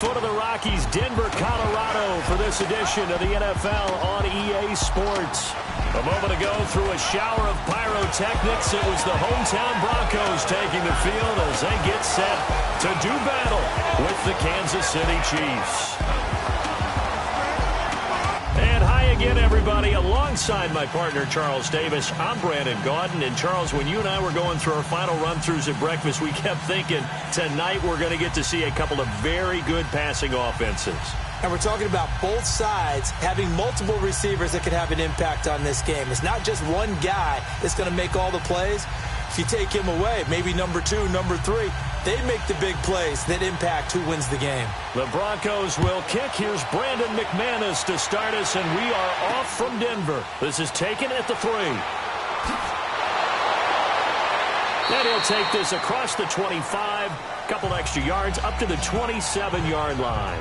Foot of the Rockies, Denver, Colorado for this edition of the NFL on EA Sports. A moment ago, through a shower of pyrotechnics, it was the hometown Broncos taking the field as they get set to do battle with the Kansas City Chiefs. And hi again, everybody. Alongside my partner, Charles Davis, I'm Brandon Gaudin. And Charles, when you and I were going through our final run-throughs at breakfast, we kept thinking tonight we're going to get to see a couple of very good passing offenses. And we're talking about both sides having multiple receivers that could have an impact on this game. It's not just one guy that's going to make all the plays. If you take him away, maybe number 2, number 3, they make the big plays that impact who wins the game. The Broncos will kick. Here's Brandon McManus to start us, and we are off from Denver. This is taken at the 3. And he'll take this across the 25, couple extra yards, up to the 27-yard line.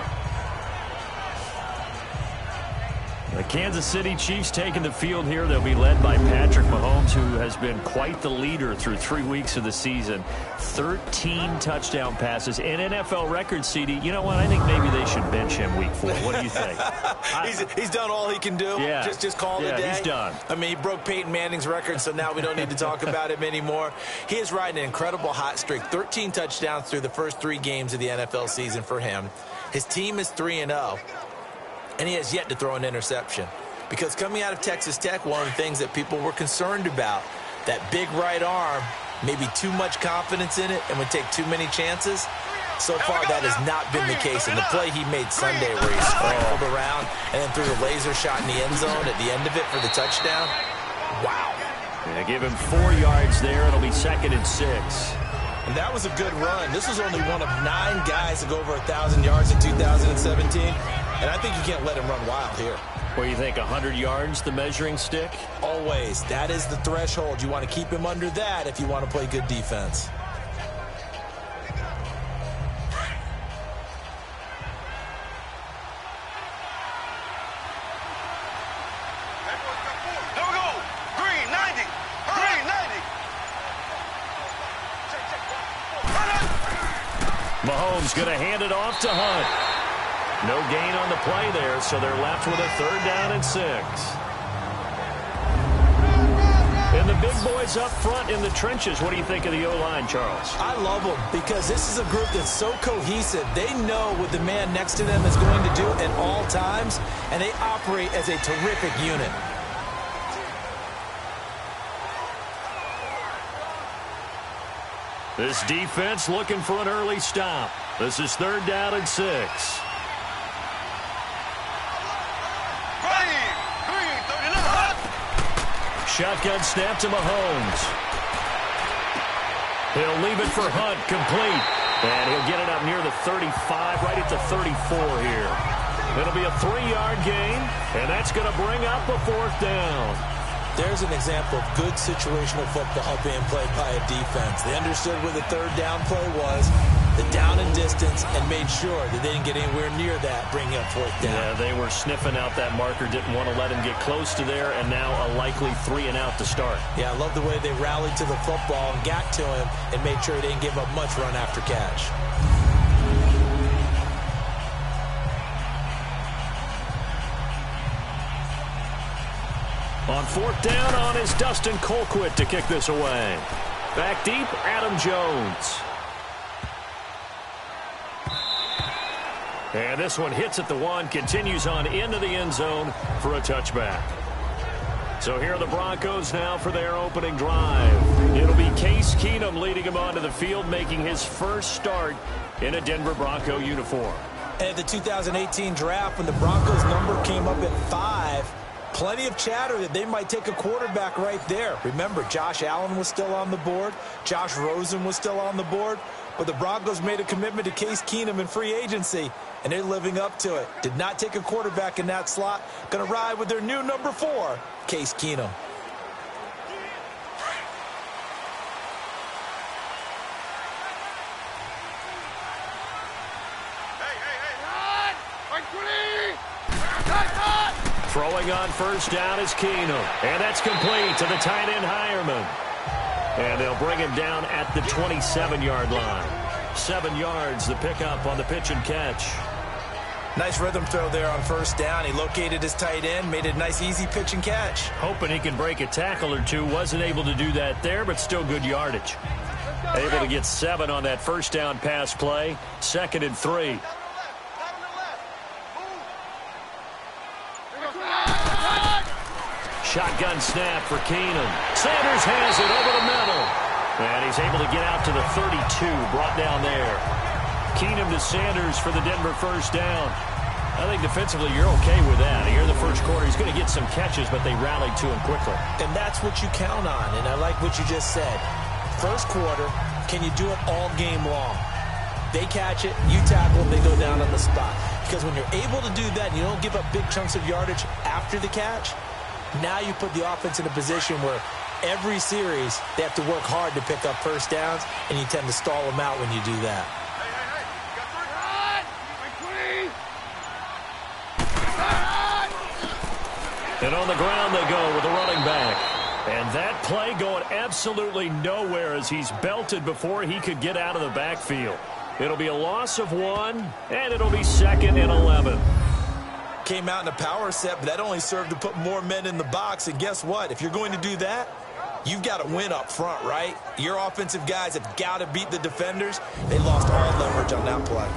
The Kansas City Chiefs taking the field here. They'll be led by Patrick Mahomes, who has been quite the leader through 3 weeks of the season. 13 touchdown passes and NFL record, CD. You know what? I think maybe they should bench him week 4. What do you think? He's done all he can do. Yeah. Just call it a day. He's done. I mean, he broke Peyton Manning's record, so now we don't need to talk about him anymore. He is riding an incredible hot streak. 13 touchdowns through the first 3 games of the NFL season for him. His team is 3-0. And he has yet to throw an interception. Because coming out of Texas Tech, one of the things that people were concerned about, that big right arm, maybe too much confidence in it and would take too many chances. So far, that has not been the case. And the play he made Sunday where he scrambled around and then threw the laser shot in the end zone at the end of it for the touchdown. Wow. Yeah, give him 4 yards there. It'll be 2nd and 6. And that was a good run. This was only one of 9 guys to go over 1,000 yards in 2017. And I think you can't let him run wild here. What do you think, 100 yards, the measuring stick? Always. That is the threshold. You want to keep him under that if you want to play good defense. There we go. Green, 90. Green, 90. Mahomes going to hand it off to Hunt. No gain on the play there, so they're left with a 3rd down and 6. And the big boys up front in the trenches. What do you think of the O-line, Charles? I love them because this is a group that's so cohesive. They know what the man next to them is going to do at all times, and they operate as a terrific unit. This defense looking for an early stop. This is 3rd down and 6. Shotgun snap to Mahomes. He'll leave it for Hunt, complete. And he'll get it up near the 35, right at the 34 here. It'll be a 3-yard gain, and that's going to bring up a 4th down. There's an example of good situational football being played by a defense. They understood where the 3rd down play was, the down and distance, and made sure that they didn't get anywhere near that, bringing up 4th down. Yeah, they were sniffing out that marker, didn't want to let him get close to there, and now a likely 3-and-out to start. Yeah, I love the way they rallied to the football and got to him and made sure they didn't give up much run after catch. On 4th down on is Dustin Colquitt to kick this away. Back deep, Adam Jones. And this one hits at the 1, continues on into the end zone for a touchback. So here are the Broncos now for their opening drive. It'll be Case Keenum leading him onto the field, making his first start in a Denver Bronco uniform. And at the 2018 draft, when the Broncos number came up at 5, plenty of chatter that they might take a quarterback right there. Remember, Josh Allen was still on the board. Josh Rosen was still on the board. But the Broncos made a commitment to Case Keenum in free agency, and they're living up to it. Did not take a quarterback in that slot. Going to ride with their new number 4, Case Keenum. Throwing on 1st down is Keenum. And that's complete to the tight end, Hireman. And they'll bring him down at the 27-yard line. 7 yards, the pickup on the pitch and catch. Nice rhythm throw there on first down. He located his tight end, made it a nice, easy pitch and catch. Hoping he can break a tackle or two. Wasn't able to do that there, but still good yardage. Able to get 7 on that first down pass play. 2nd and 3. Shotgun snap for Keenum. Sanders has it over the middle. And he's able to get out to the 32, brought down there. Keenum to Sanders for the Denver first down. I think defensively you're okay with that. Here in the first quarter, he's going to get some catches, but they rallied to him quickly. And that's what you count on, and I like what you just said. First quarter, can you do it all game long? They catch it, you tackle, they go down on the spot. Because when you're able to do that and you don't give up big chunks of yardage after the catch, now you put the offense in a position where every series they have to work hard to pick up first downs, and you tend to stall them out when you do that. And on the ground they go with the running back. And that play going absolutely nowhere as he's belted before he could get out of the backfield. It'll be a loss of 1, and it'll be 2nd and 11. Came out in a power set, but that only served to put more men in the box. And guess what? If you're going to do that, you've got to win up front, right? Your offensive guys have got to beat the defenders. They lost all leverage on that play.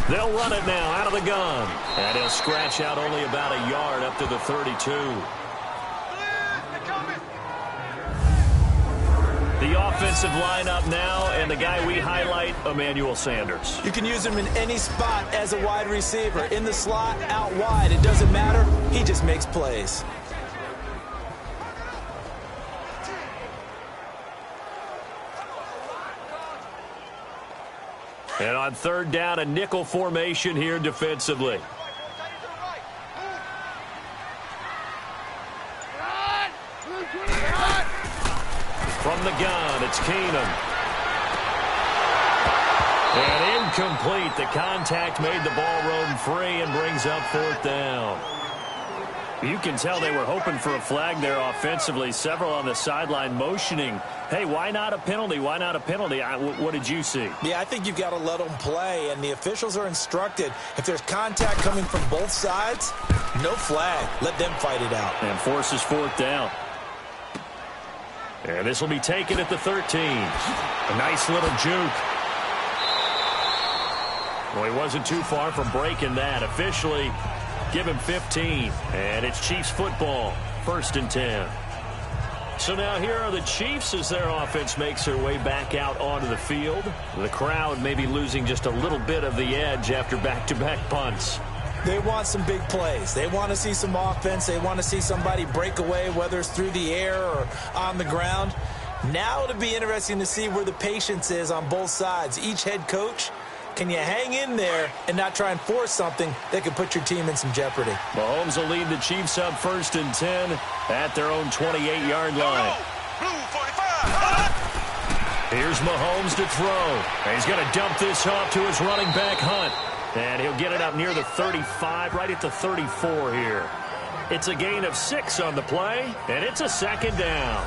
They'll run it now out of the gun. And he'll scratch out only about a yard up to the 32. The offensive lineup now, and the guy we highlight, Emmanuel Sanders. You can use him in any spot as a wide receiver. In the slot, out wide. It doesn't matter. He just makes plays. And on 3rd down, a nickel formation here defensively. From the gun, it's Keenum. And incomplete. The contact made the ball roam free and brings up 4th down. You can tell they were hoping for a flag there offensively. Several on the sideline motioning. Hey, why not a penalty? Why not a penalty? What did you see? Yeah, I think you've got to let them play, and the officials are instructed. If there's contact coming from both sides, no flag. Let them fight it out. And forces 4th down. And this will be taken at the 13. A nice little juke. Well, he wasn't too far from breaking that. Officially, give him 15. And it's Chiefs football, 1st and 10. So now here are the Chiefs as their offense makes their way back out onto the field. The crowd may be losing just a little bit of the edge after back-to-back punts. They want some big plays. They want to see some offense. They want to see somebody break away, whether it's through the air or on the ground. Now it'll be interesting to see where the patience is on both sides. Each head coach, can you hang in there and not try and force something that could put your team in some jeopardy? Mahomes will lead the Chiefs up 1st and 10 at their own 28-yard line. Here's Mahomes to throw. And he's going to dump this off to his running back, Hunt. And he'll get it up near the 35, right at the 34 here. It's a gain of 6 on the play, and it's a 2nd down.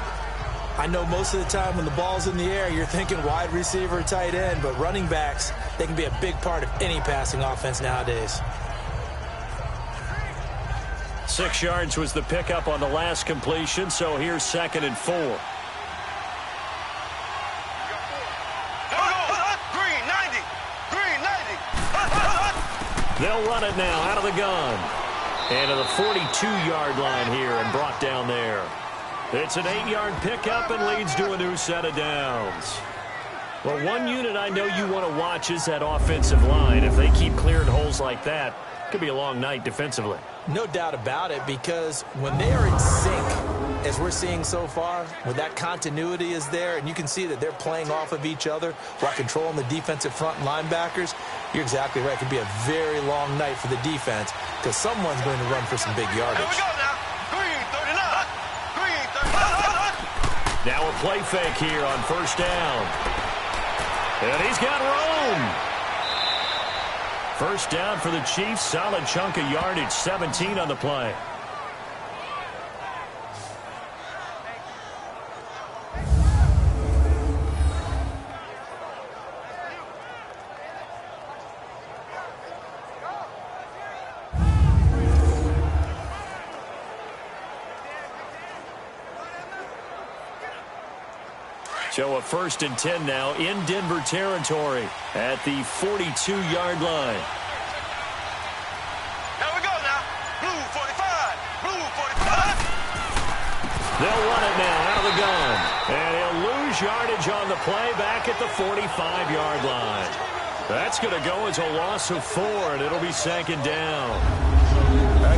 I know most of the time when the ball's in the air, you're thinking wide receiver, tight end, but running backs, they can be a big part of any passing offense nowadays. 6 yards was the pickup on the last completion, so here's 2nd and 4. Green 90. Green 90. They'll run it now out of the gun. And to the 42-yard line here and brought down there. It's an 8-yard pickup and leads to a new set of downs. Well, one unit I know you want to watch is that offensive line. If they keep clearing holes like that, it could be a long night defensively. No doubt about it, because when they are in sync, as we're seeing so far, when that continuity is there, and you can see that they're playing off of each other while controlling the defensive front and linebackers, you're exactly right. It could be a very long night for the defense because someone's going to run for some big yardage. Here we go now. Green 39. Green 39. Now a play fake here on 1st down. And he's got room. First down for the Chiefs. Solid chunk of yardage. 17 on the play. So a 1st and 10 now in Denver territory at the 42-yard line. Here we go now. Blue 45. Blue 45. They'll run it now out of the gun. And he'll lose yardage on the play back at the 45-yard line. That's going to go as a loss of 4, and it'll be 2nd down.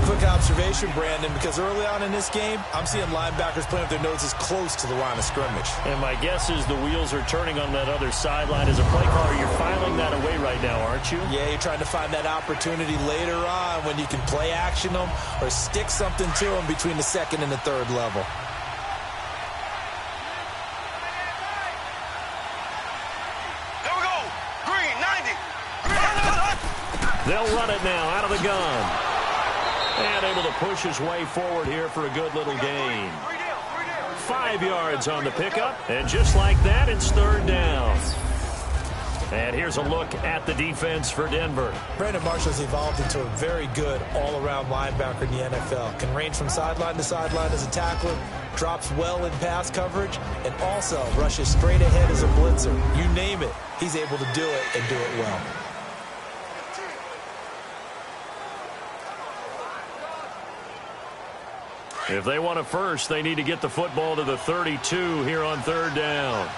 Quick observation, Brandon, because early on in this game, I'm seeing linebackers playing with their noses close to the line of scrimmage. And my guess is the wheels are turning on that other sideline. As a play caller, you're filing that away right now, aren't you? Yeah, you're trying to find that opportunity later on when you can play action them or stick something to them between the 2nd and the 3rd level. Here we go. Green 90. They'll run it now out of the gun. And able to push his way forward here for a good little gain. 5 yards on the pickup. And just like that, it's 3rd down. And here's a look at the defense for Denver. Brandon Marshall's evolved into a very good all-around linebacker in the NFL. Can range from sideline to sideline as a tackler, drops well in pass coverage, and also rushes straight ahead as a blitzer. You name it, he's able to do it and do it well. If they want a first, they need to get the football to the 32 here on 3rd down.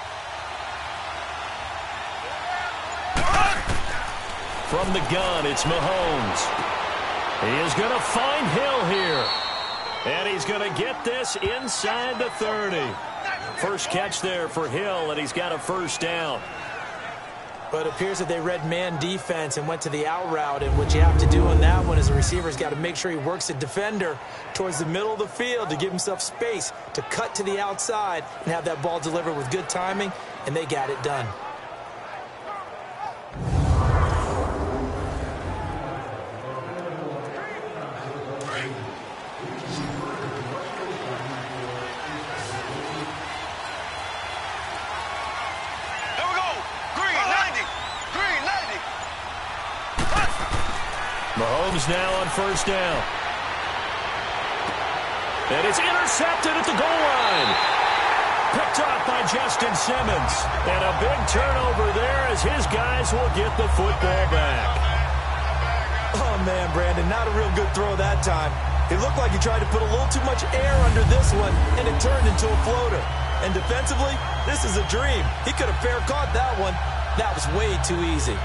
From the gun, it's Mahomes. He is going to find Hill here. And he's going to get this inside the 30. First catch there for Hill, and he's got a 1st down. But it appears that they read man defense and went to the out route. And what you have to do on that one is a receiver's got to make sure he works a defender towards the middle of the field to give himself space to cut to the outside and have that ball delivered with good timing, and they got it done. Mahomes now on 1st down. And it's intercepted at the goal line. Picked off by Justin Simmons. And a big turnover there as his guys will get the football back. Oh, man, Brandon, not a real good throw that time. It looked like he tried to put a little too much air under this one, and it turned into a floater. And defensively, this is a dream. He could have fair caught that one. That was way too easy.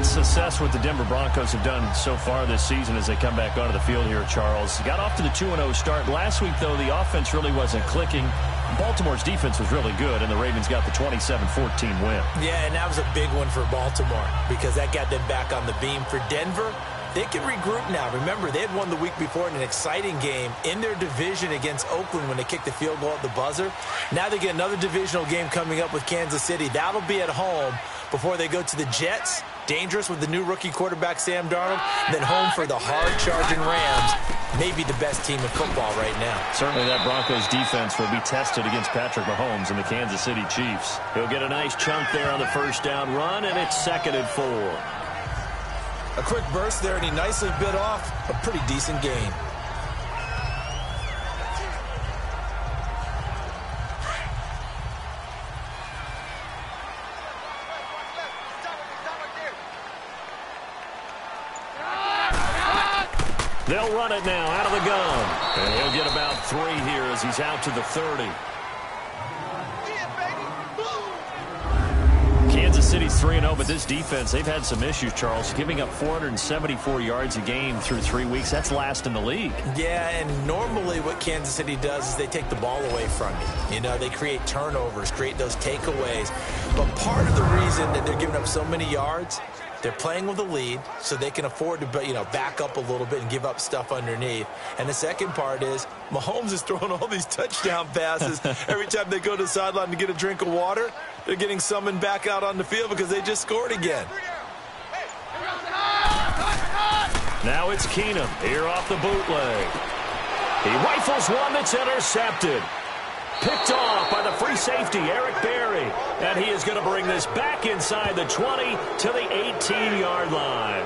Success what the Denver Broncos have done so far this season as they come back onto the field here, Charles. Got off to the 2-0 start. Last week, though, the offense really wasn't clicking. Baltimore's defense was really good, and the Ravens got the 27-14 win. Yeah, and that was a big one for Baltimore because that got them back on the beam. For Denver, they can regroup now. Remember, they had won the week before in an exciting game in their division against Oakland when they kicked the field goal at the buzzer. Now they get another divisional game coming up with Kansas City. That'll be at home before they go to the Jets. Dangerous with the new rookie quarterback Sam Darnold, and then home for the hard-charging Rams, maybe the best team in football right now. Certainly that Broncos defense will be tested against Patrick Mahomes and the Kansas City Chiefs. He'll get a nice chunk there on the 1st down run, and it's 2nd and 4. A quick burst there, and he nicely bit off a pretty decent gain. They'll run it now out of the gun. And he'll get about 3 here as he's out to the 30. Kansas City's 3-0, but this defense, they've had some issues, Charles. Giving up 474 yards a game through 3 weeks. That's last in the league. Yeah, and normally what Kansas City does is they take the ball away from you. You know, they create turnovers, create those takeaways. But part of the reason that they're giving up so many yards, They're playing with a lead, so they can afford to, back up a little bit and give up stuff underneath. And the second part is Mahomes is throwing all these touchdown passes. Every time they go to the sideline to get a drink of water, they're getting summoned back out on the field because they just scored again. Now it's Keenum here off the bootleg. He rifles one that's intercepted. Picked off by the free safety, Eric Berry. And he is going to bring this back inside the 20 to the 18-yard line.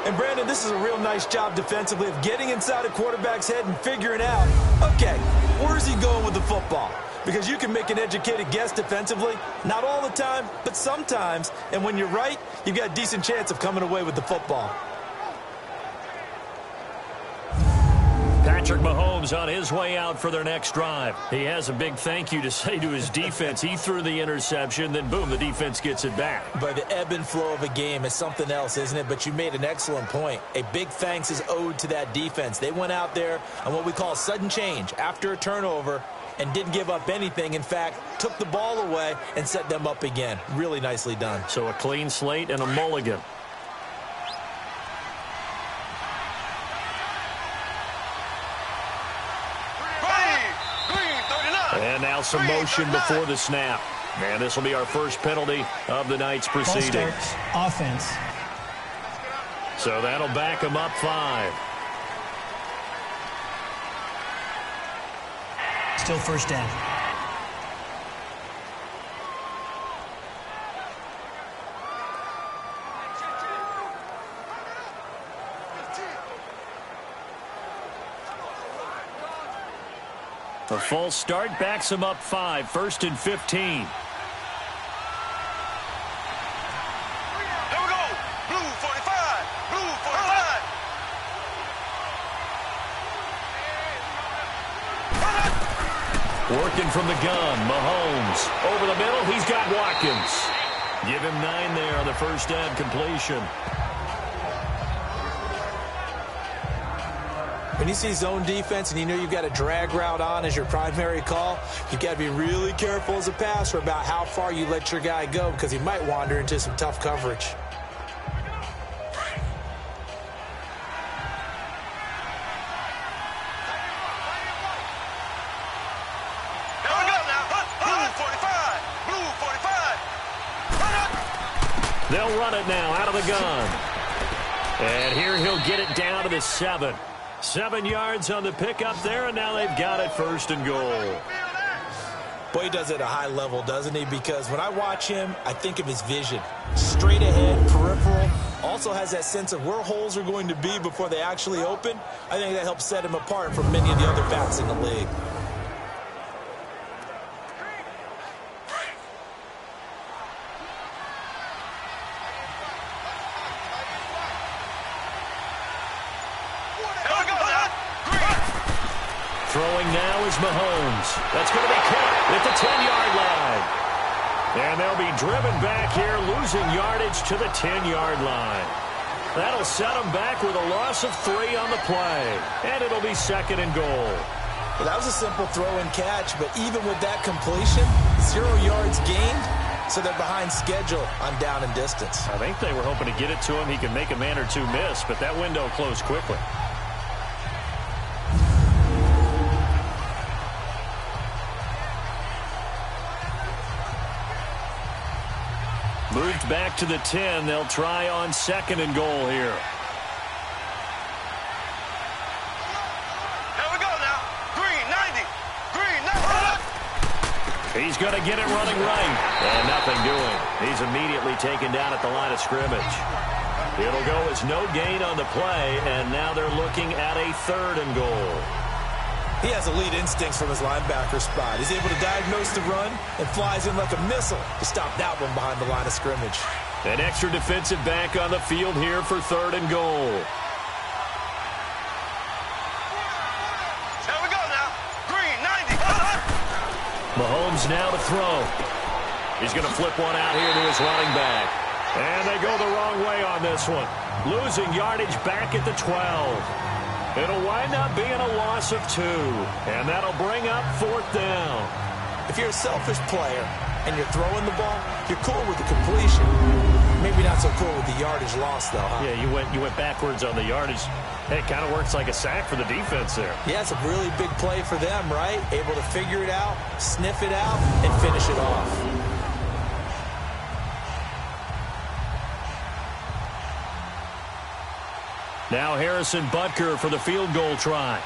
And, Brandon, this is a real nice job defensively of getting inside a quarterback's head and figuring out, okay, where's he going with the football? Because you can make an educated guess defensively, not all the time, but sometimes. And when you're right, you've got a decent chance of coming away with the football. Patrick Mahomes on his way out for their next drive. He has a big thank you to say to his defense. He threw the interception, then boom, the defense gets it back. But the ebb and flow of a game is something else, isn't it? But you made an excellent point. A big thanks is owed to that defense. They went out there on what we call sudden change after a turnover and didn't give up anything. In fact, took the ball away and set them up again. Really nicely done. So a clean slate and a mulligan. And now some motion before the snap. And this will be our first penalty of the night's proceedings. Offense. So that'll back them up 5. Still first down. A full start backs him up 5. 1st and 15. Here we go. Blue 45. Blue 45. Working from the gun, Mahomes. Over the middle, he's got Watkins. Give him 9 there on the first down completion. When you see zone defense and you know you've got a drag route on as your primary call, you've got to be really careful as a passer about how far you let your guy go because he might wander into some tough coverage. Here we go now. Blue 45. Blue 45. They'll run it now out of the gun. And here he'll get it down to the 7. 7 yards on the pickup there, and now they've got it 1st and goal. Boy, he does it at a high level, doesn't he? Because when I watch him, I think of his vision. Straight ahead, peripheral. Also has that sense of where holes are going to be before they actually open. I think that helps set him apart from many of the other backs in the league. Throwing now is Mahomes. That's going to be caught at the 10-yard line. And they'll be driven back here, losing yardage to the 10-yard line. That'll set them back with a loss of 3 on the play. And it'll be 2nd and goal. Well, that was a simple throw and catch, but even with that completion, 0 yards gained, so they're behind schedule on down and distance. I think they were hoping to get it to him. He could make a man or two miss, but that window closed quickly. Moved back to the 10. They'll try on 2nd and goal here. Here we go now. Green 90. Green 90. He's going to get it running right. And nothing doing. He's immediately taken down at the line of scrimmage. It'll go as no gain on the play, and now they're looking at a 3rd and goal. He has elite instincts from his linebacker spot. He's able to diagnose the run and flies in like a missile to stop that one behind the line of scrimmage. An extra defensive back on the field here for 3rd and goal. Here we go now. Green 90. Mahomes now to throw. He's going to flip one out here to his running back. And they go the wrong way on this one. Losing yardage back at the 12. It'll wind up being a loss of 2. And that'll bring up 4th down. If you're a selfish player, and you're throwing the ball, you're cool with the completion. Maybe not so cool with the yardage loss, though, huh? Yeah, you went backwards on the yardage. Hey, it kind of works like a sack for the defense there. Yeah, it's a really big play for them, right? Able to figure it out, sniff it out, and finish it off. Now Harrison Butker for the field goal try.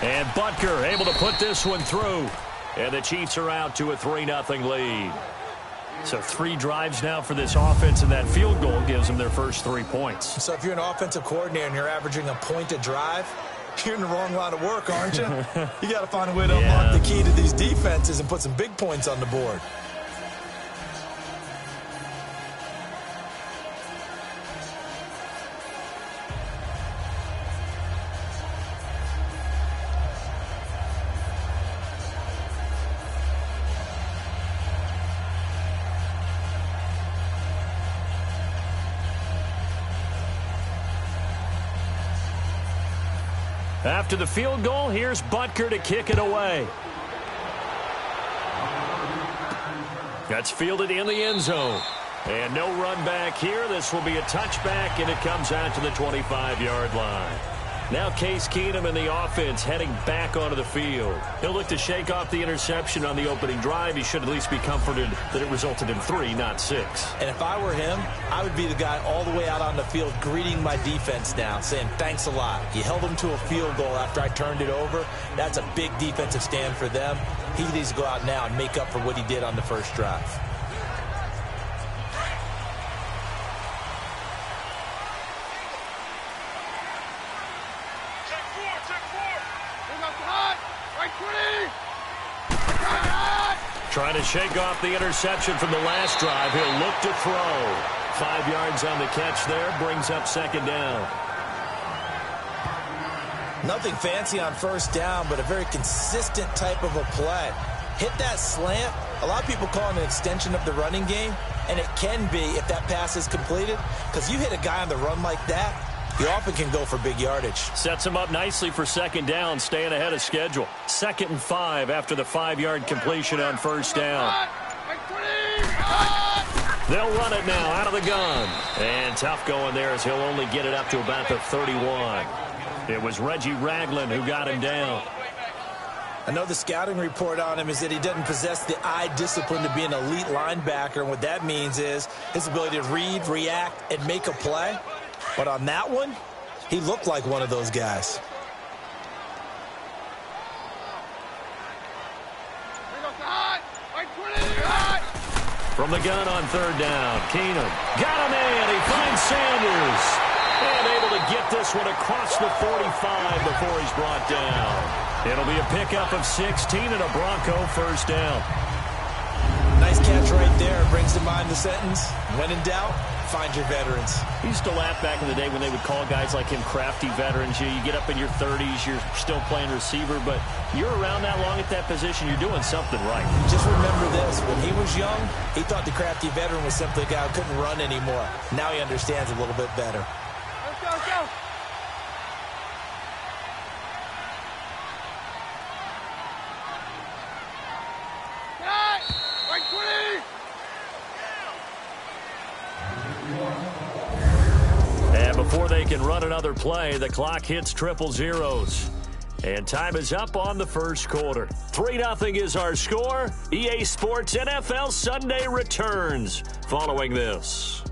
And Butker able to put this one through. And the Chiefs are out to a 3-0 lead. So 3 drives now for this offense, and that field goal gives them their first 3 points. So if you're an offensive coordinator and you're averaging a point a drive, you're in the wrong line of work, aren't you? You got to find a way to unlock the key to these defenses and put some big points on the board. After the field goal, here's Butker to kick it away. That's fielded in the end zone. And no run back here. This will be a touchback, and it comes out to the 25-yard line. Now Case Keenum and the offense heading back onto the field. He'll look to shake off the interception on the opening drive. He should at least be comforted that it resulted in 3, not 6. And if I were him, I would be the guy all the way out on the field greeting my defense now, saying, thanks a lot. You held them to a field goal after I turned it over. That's a big defensive stand for them. He needs to go out now and make up for what he did on the first drive. Trying to shake off the interception from the last drive. He'll look to throw. 5 yards on the catch there. Brings up second down. Nothing fancy on first down, but a very consistent type of a play. Hit that slant. A lot of people call it an extension of the running game, and it can be if that pass is completed, because you hit a guy on the run like that, you often can go for big yardage. Sets him up nicely for second down, staying ahead of schedule. 2nd and 5 after the 5-yard completion on first down. They'll run it now out of the gun. And tough going there as he'll only get it up to about the 31. It was Reggie Ragland who got him down. I know the scouting report on him is that he doesn't possess the eye discipline to be an elite linebacker. And what that means is his ability to read, react, and make a play. But on that one, he looked like one of those guys. From the gun on third down, Keenum got him in. He finds Sanders. And able to get this one across the 45 before he's brought down. It'll be a pickup of 16 and a Bronco first down. Nice catch right there. Brings to mind the sentence, when in doubt, find your veterans. We used to laugh back in the day when they would call guys like him crafty veterans. You get up in your 30s, you're still playing receiver, but you're around that long at that position, you're doing something right. Just remember this. When he was young, he thought the crafty veteran was simply a guy who couldn't run anymore. Now he understands a little bit better. Let's go, let's go. And before they can run another play, the clock hits triple zeros. And time is up on the first quarter. 3-0 is our score. EA Sports NFL Sunday returns following this.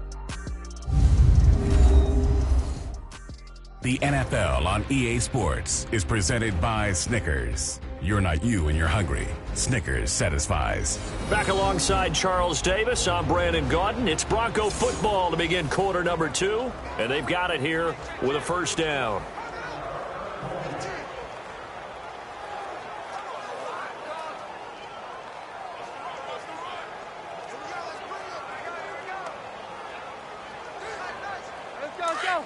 The NFL on EA Sports is presented by Snickers. You're not you and you're hungry. Snickers satisfies. Back alongside Charles Davis, I'm Brandon Gaudin. It's Bronco football to begin quarter number 2. And they've got it here with a first down. Let's go.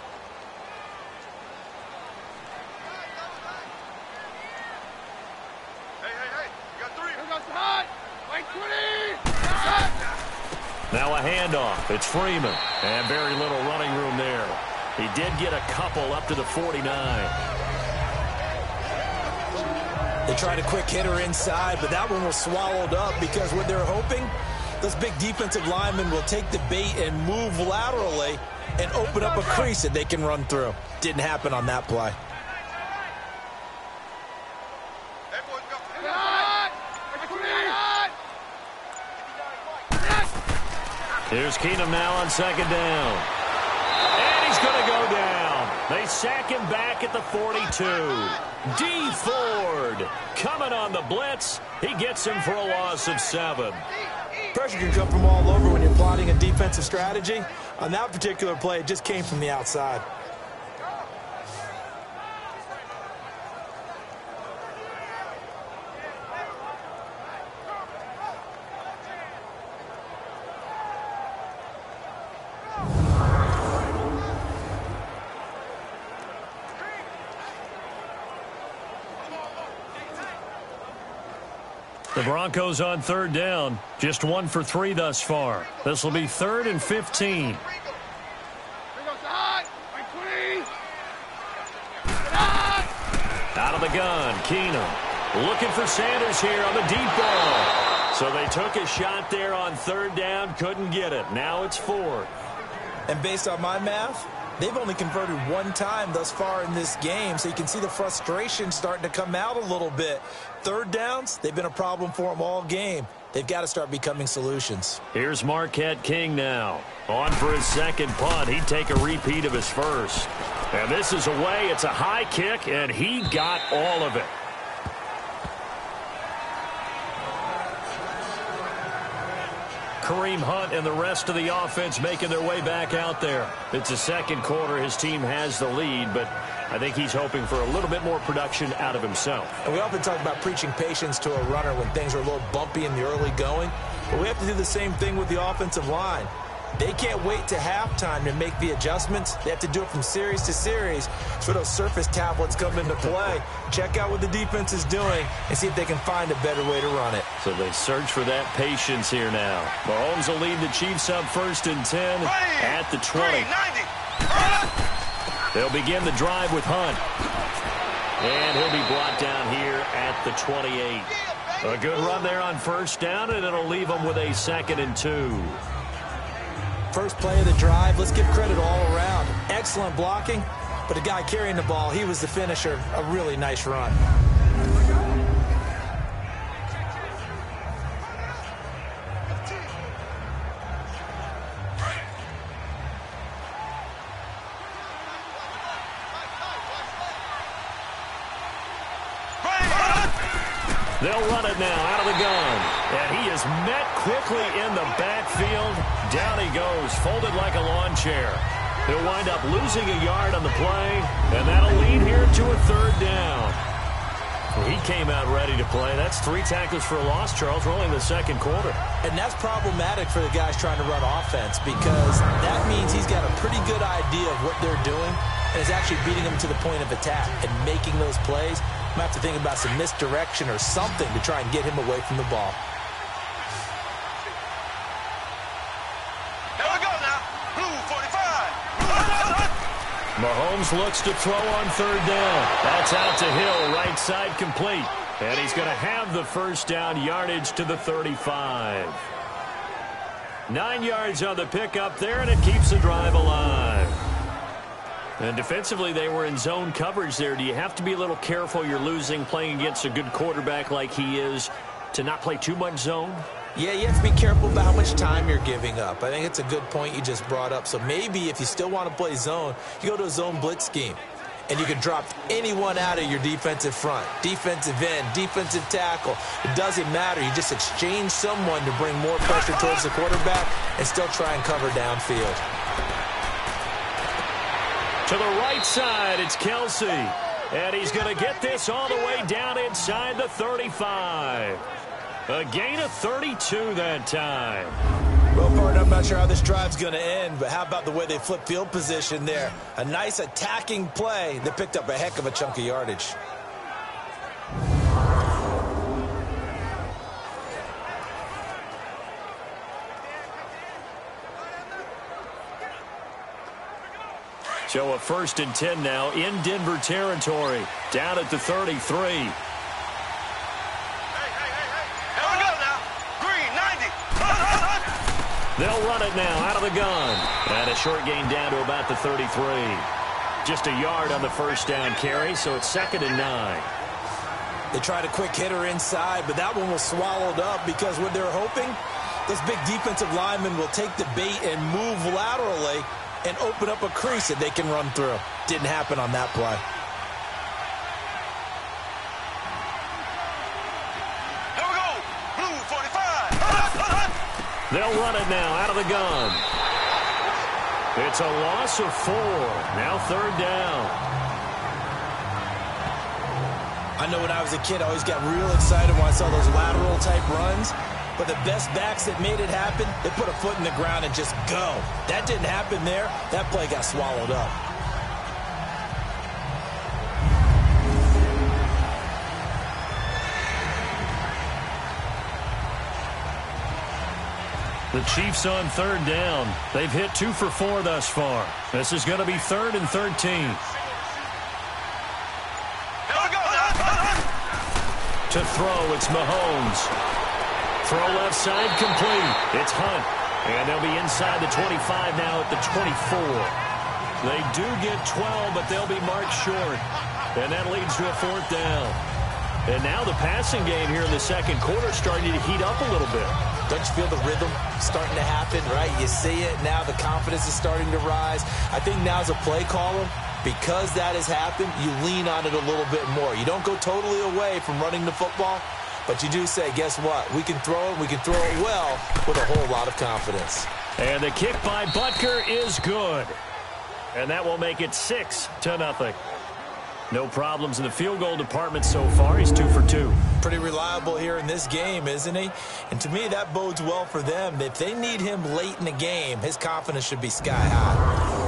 Now a handoff. It's Freeman. And very little running room there. He did get a couple up to the 49. They tried a quick hitter inside, but that one was swallowed up because what they're hoping, those big defensive linemen will take the bait and move laterally and open up a crease that they can run through. Didn't happen on that play. Here's Keenum now on second down. And he's going to go down. They sack him back at the 42. D. Ford coming on the blitz. He gets him for a loss of 7. Pressure can come from all over when you're plotting a defensive strategy. On that particular play, it just came from the outside. The Broncos on third down. Just 1 for 3 thus far. This will be 3rd and 15. Out of the gun, Keenum. Looking for Sanders here on the deep ball. So they took a shot there on third down. Couldn't get it. Now it's 4th. And based on my math, they've only converted 1 time thus far in this game, so you can see the frustration starting to come out a little bit. Third downs, they've been a problem for them all game. They've got to start becoming solutions. Here's Marquette King now. On for his second punt. He'd take a repeat of his first. And this is away. It's a high kick, and he got all of it. Kareem Hunt and the rest of the offense making their way back out there. It's the second quarter. His team has the lead, but I think he's hoping for a little bit more production out of himself. And we often talk about preaching patience to a runner when things are a little bumpy in the early going, but we have to do the same thing with the offensive line. They can't wait to halftime to make the adjustments. They have to do it from series to series. So those surface tablets come into play. Check out what the defense is doing and see if they can find a better way to run it. So they search for that patience here now. Mahomes will lead the Chiefs up 1st and 10 at the 20. They'll begin the drive with Hunt. And he'll be brought down here at the 28. A good run there on 1st down, and it'll leave them with a 2nd and 2. First play of the drive, let's give credit all around. Excellent blocking, but the guy carrying the ball, he was the finisher. A really nice run. They'll run it now out of the gun. And he is met quickly in the backfield. Down he goes, folded like a lawn chair. He'll wind up losing a yard on the play, and that'll lead here to a 3rd down. He came out ready to play. That's 3 tackles for a loss, Charles. We're only in the 2nd quarter. And that's problematic for the guys trying to run offense because that means he's got a pretty good idea of what they're doing and is actually beating them to the point of attack and making those plays. Might have to think about some misdirection or something to try and get him away from the ball. Here we go now. Blue 45. Mahomes looks to throw on 3rd down. That's out to Hill, right side complete. And he's going to have the 1st down yardage to the 35. 9 yards on the pickup there, and it keeps the drive alive. And defensively, they were in zone coverage there. Do you have to be a little careful? You're losing, playing against a good quarterback like he is, to not play too much zone? Yeah, you have to be careful about how much time you're giving up. I think it's a good point you just brought up. So maybe if you still want to play zone, you go to a zone blitz scheme. And you can drop anyone out of your defensive front. Defensive end, defensive tackle. It doesn't matter. You just exchange someone to bring more pressure towards the quarterback and still try and cover downfield. To the right side, it's Kelsey. And he's going to get this all the way down inside the 35. A gain of 32 that time. Well, partner, I'm not sure how this drive's going to end, but how about the way they flip field position there? A nice attacking play that picked up a heck of a chunk of yardage. So a 1st and 10 now in Denver territory. Down at the 33. Hey. Here we go now. Green, 90. They'll run it now out of the gun. And a short gain down to about the 33. Just a yard on the 1st down carry, so it's 2nd and 9. They tried a quick hitter inside, but that one was swallowed up because what they're hoping, this big defensive lineman will take the bait and move laterally and open up a crease that they can run through. Didn't happen on that play. Here we go. Blue 45. They'll run it now out of the gun. It's a loss of 4. Now 3rd down. I know when I was a kid, I always got real excited when I saw those lateral type runs. But the best backs that made it happen, they put a foot in the ground and just go. That didn't happen there. That play got swallowed up. The Chiefs on 3rd down. They've hit 2 for 4 thus far. This is going to be 3rd and 13. To throw, it's Mahomes. Throw left side, complete. It's Hunt. And they'll be inside the 25 now at the 24. They do get 12, but they'll be marked short. And that leads to a 4th down. And now the passing game here in the second quarter starting to heat up a little bit. Don't you feel the rhythm starting to happen, right? You see it. Now the confidence is starting to rise. I think now as a play caller, because that has happened, you lean on it a little bit more. You don't go totally away from running the football, but you do say, guess what? We can throw it. We can throw it well with a whole lot of confidence. And the kick by Butker is good. And that will make it 6-0. No problems in the field goal department so far. He's 2 for 2. Pretty reliable here in this game, isn't he? And to me, that bodes well for them. If they need him late in the game, his confidence should be sky high.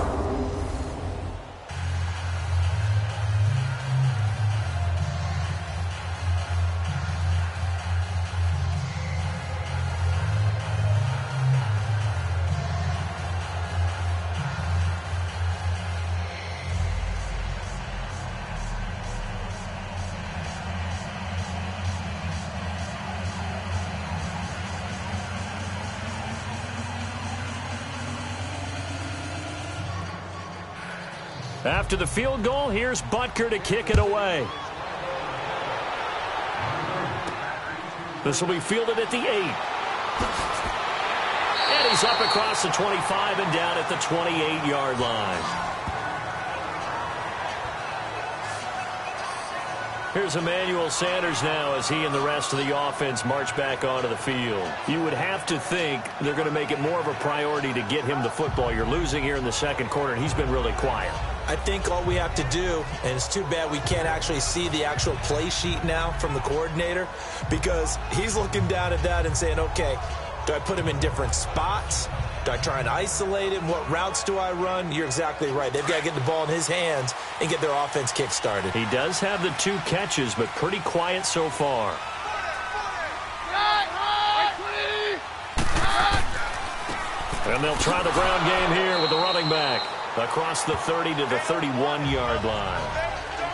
After the field goal, here's Butker to kick it away. This will be fielded at the 8. And he's up across the 25 and down at the 28-yard line. Here's Emmanuel Sanders now as he and the rest of the offense march back onto the field. You would have to think they're going to make it more of a priority to get him the football. You're losing here in the second quarter, and he's been really quiet. I think all we have to do, and it's too bad we can't actually see the actual play sheet now from the coordinator, because he's looking down at that and saying, okay, do I put him in different spots? Do I try and isolate him? What routes do I run? You're exactly right. They've got to get the ball in his hands and get their offense kick-started. He does have the 2 catches, but pretty quiet so far. And they'll try the ground game here with the running back across the 30 to the 31-yard line.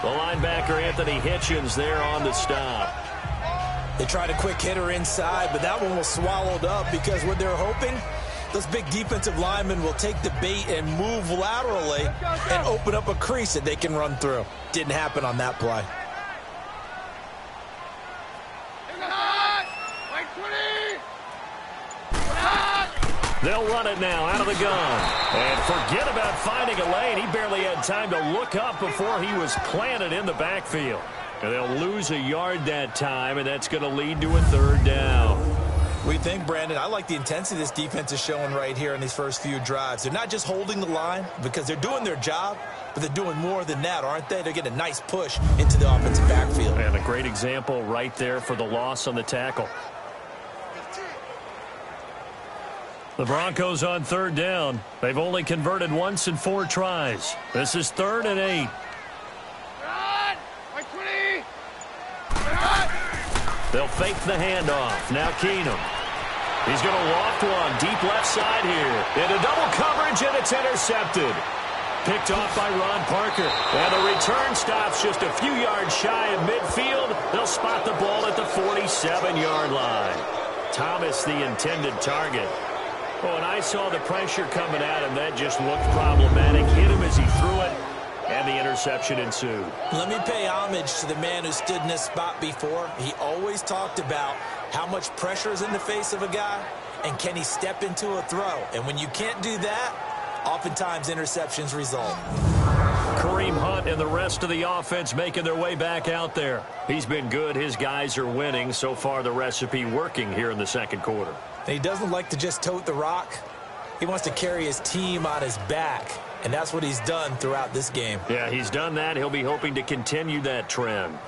The linebacker, Anthony Hitchens, there on the stop. They tried a quick hitter inside, but that one was swallowed up because what they're hoping, this big defensive lineman will take the bait and move laterally and open up a crease that they can run through. Didn't happen on that play. They'll run it now out of the gun. And forget about finding a lane. He barely had time to look up before he was planted in the backfield. And they'll lose a yard that time, and that's going to lead to a 3rd down. What do you think, Brandon? I like the intensity this defense is showing right here in these first few drives. They're not just holding the line because they're doing their job, but they're doing more than that, aren't they? They're getting a nice push into the offensive backfield. And a great example right there for the loss on the tackle. The Broncos on 3rd down. They've only converted once in 4 tries. This is 3rd and 8. They'll fake the handoff. Now Keenum. He's going to loft one deep left side here. Into double coverage, and it's intercepted. Picked off by Ron Parker. And the return stops just a few yards shy of midfield. They'll spot the ball at the 47-yard line. Thomas, the intended target. Oh, and I saw the pressure coming at him. That just looked problematic. Hit him as he threw it, and the interception ensued. Let me pay homage to the man who stood in this spot before. He always talked about how much pressure is in the face of a guy, and can he step into a throw. And when you can't do that, oftentimes interceptions result. Kareem Hunt and the rest of the offense making their way back out there. He's been good. His guys are winning. So far, the recipe working here in the second quarter. And he doesn't like to just tote the rock. He wants to carry his team on his back, and that's what he's done throughout this game. Yeah, he's done that. He'll be hoping to continue that trend.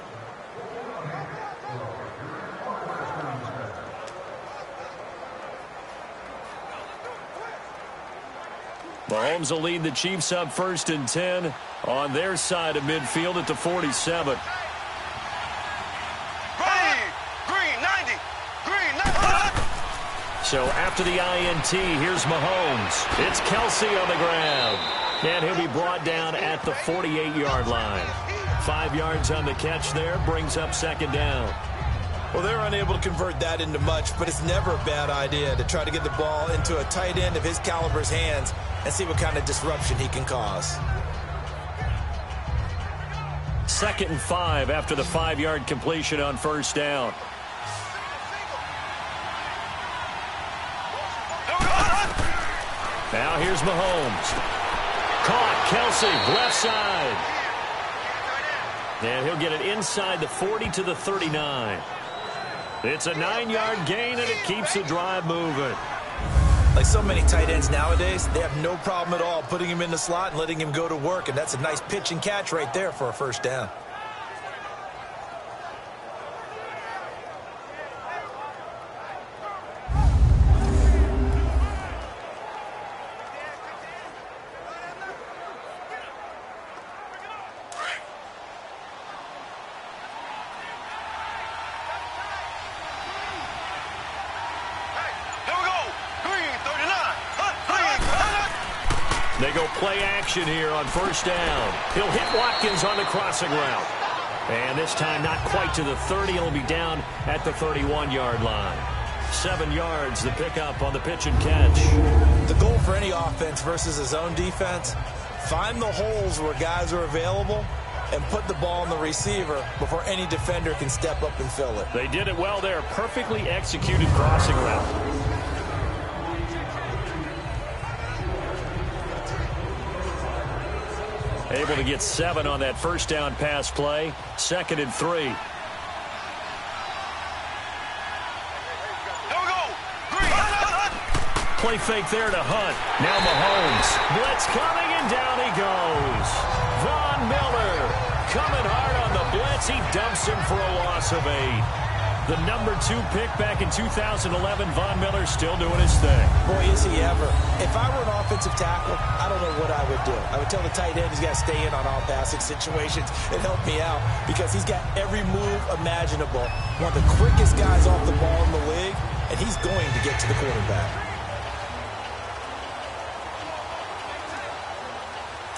Mahomes will lead the Chiefs up 1st and 10 on their side of midfield at the 47. So after the INT, here's Mahomes. It's Kelsey on the ground. And he'll be brought down at the 48-yard line. 5 yards on the catch there, brings up 2nd down. Well, they're unable to convert that into much, but it's never a bad idea to try to get the ball into a tight end of his caliber's hands and see what kind of disruption he can cause. 2nd and 5 after the 5-yard completion on 1st down. Now here's Mahomes. Caught, Kelsey, left side. And he'll get it inside the 40 to the 39. It's a 9-yard gain, and it keeps the drive moving. Like so many tight ends nowadays, they have no problem at all putting him in the slot and letting him go to work, and that's a nice pitch and catch right there for a 1st down. They go play action here on 1st down. He'll hit Watkins on the crossing route. And this time not quite to the 30. He'll be down at the 31-yard line. 7 yards, the pickup on the pitch and catch. The goal for any offense versus his own defense, find the holes where guys are available and put the ball on the receiver before any defender can step up and fill it. They did it well there. Perfectly executed crossing route. Able to get 7 on that 1st down pass play. 2nd and 3. Play fake there to Hunt. Now Mahomes. Blitz coming, and down he goes. Von Miller coming hard on the blitz. He dumps him for a loss of 8. The number 2 pick back in 2011. Von Miller still doing his thing. Boy, is he ever. If I were an offensive tackle, I don't know what I would do. I would tell the tight end he's got to stay in on all passing situations and help me out because he's got every move imaginable. One of the quickest guys off the ball in the league, and he's going to get to the quarterback.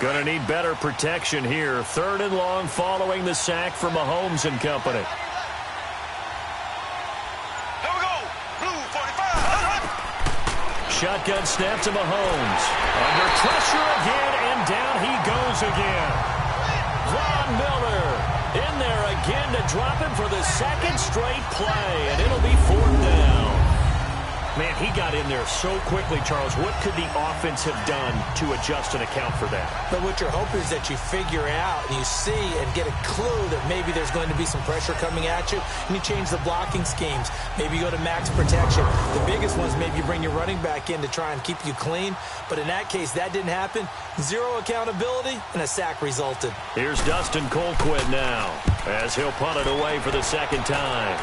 Going to need better protection here. 3rd and long following the sack from Mahomes and company. Shotgun snap to Mahomes. Under pressure again, and down he goes again. Von Miller in there again to drop him for the 2nd straight play, and it'll be 4th down. Man, he got in there so quickly, Charles. What could the offense have done to adjust and account for that? But what you're hoping is that you figure out and you see and get a clue that maybe there's going to be some pressure coming at you, and you change the blocking schemes. Maybe you go to max protection. The biggest ones, maybe you bring your running back in to try and keep you clean. But in that case, that didn't happen. 0 accountability, and a sack resulted. Here's Dustin Colquitt now as he'll punt it away for the 2nd time.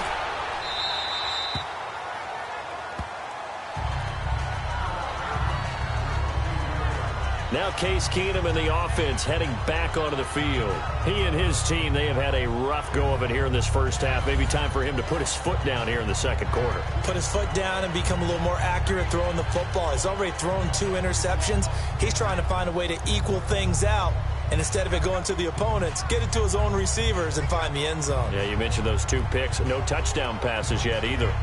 Now Case Keenum and the offense heading back onto the field. He and his team, they have had a rough go of it here in this first half. Maybe time for him to put his foot down here in the second quarter. Put his foot down and become a little more accurate throwing the football. He's already thrown 2 interceptions. He's trying to find a way to equal things out. And instead of it going to the opponents, get it to his own receivers and find the end zone. Yeah, you mentioned those 2 picks. No touchdown passes yet either.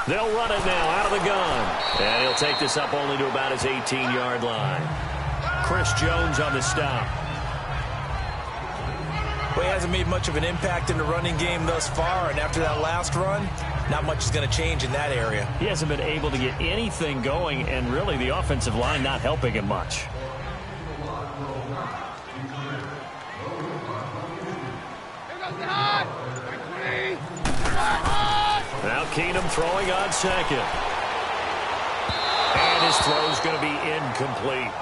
They'll run it now out of the gun. And he'll take this up only to about his 18-yard line. Chris Jones on the stop. Well, he hasn't made much of an impact in the running game thus far, and after that last run, not much is going to change in that area. He hasn't been able to get anything going, and really the offensive line not helping him much. Now Keenum throwing on second. And his throw's going to be incomplete.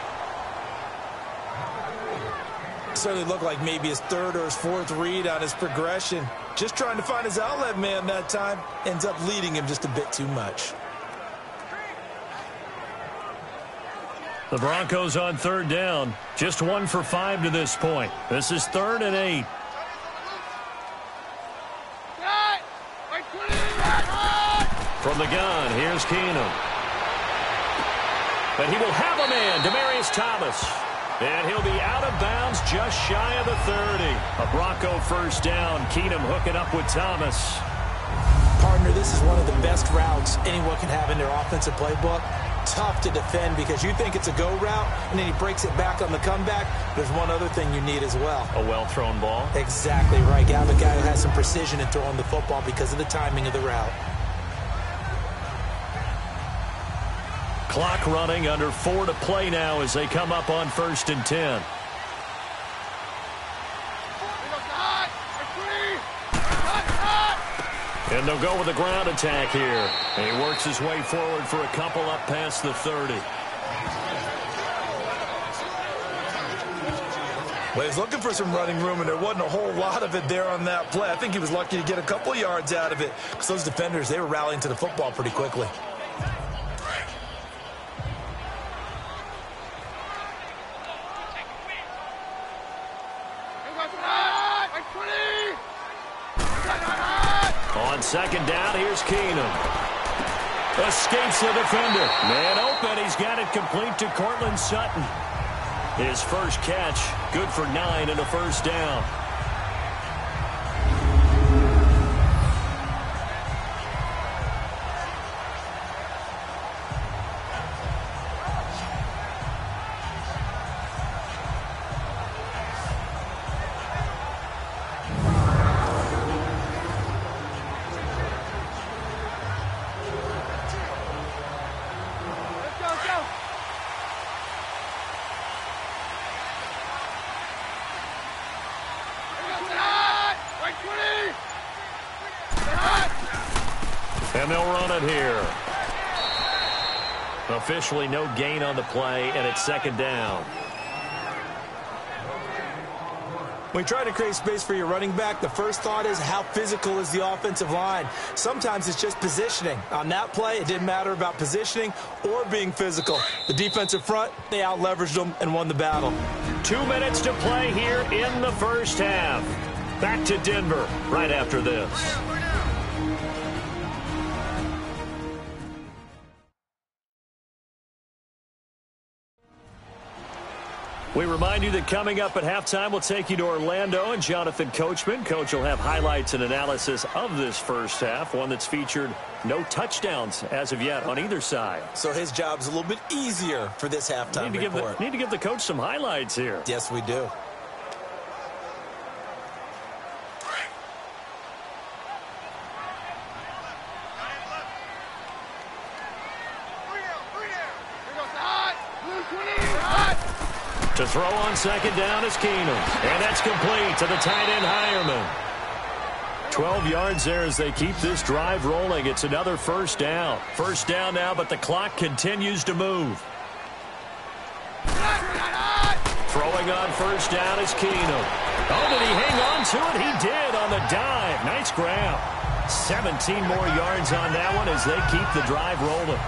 Certainly looked like maybe his 3rd or his 4th read on his progression. Just trying to find his outlet man that time. Ends up leading him just a bit too much. The Broncos on 3rd down. Just 1 for 5 to this point. This is 3rd and 8. From the gun, here's Keenum. And he will have a man, Demaryius Thomas. And he'll be out of bounds just shy of the 30. A Bronco first down. Keenum hooking up with Thomas. Partner, this is one of the best routes anyone can have in their offensive playbook. Tough to defend because you think it's a go route, and then he breaks it back on the comeback. There's one other thing you need as well. A well-thrown ball. Exactly right. You have a guy who has some precision in throwing the football because of the timing of the route. Clock running, under 4 to play now as they come up on 1st and 10. And they'll go with a ground attack here. And he works his way forward for a couple up past the 30. Well, he was looking for some running room, and there wasn't a whole lot of it there on that play. I think he was lucky to get a couple yards out of it because those defenders, they were rallying to the football pretty quickly. On 2nd down, here's Keenum. Escapes the defender. Man open. He's got it complete to Cortland Sutton. His first catch, good for 9 and a first down. And they'll run it here. Officially no gain on the play, and it's 2nd down. When you try to create space for your running back, the first thought is how physical is the offensive line. Sometimes it's just positioning. On that play, it didn't matter about positioning or being physical. The defensive front, they out-leveraged them and won the battle. 2 minutes to play here in the first half. Back to Denver right after this. We remind you that coming up at halftime, we'll take you to Orlando and Jonathan Coachman. Coach will have highlights and analysis of this first half, one that's featured no touchdowns as of yet on either side. So his job's a little bit easier for this halftime report. Need to give the coach some highlights here. Yes, we do. To throw on 2nd down is Keenum. And that's complete to the tight end Hireman. 12 yards there as they keep this drive rolling. It's another first down. First down now, but the clock continues to move. Throwing Throwing on first down is Keenum. Oh, did he hang on to it? He did on the dive. Nice grab. 17 more yards on that one as they keep the drive rolling.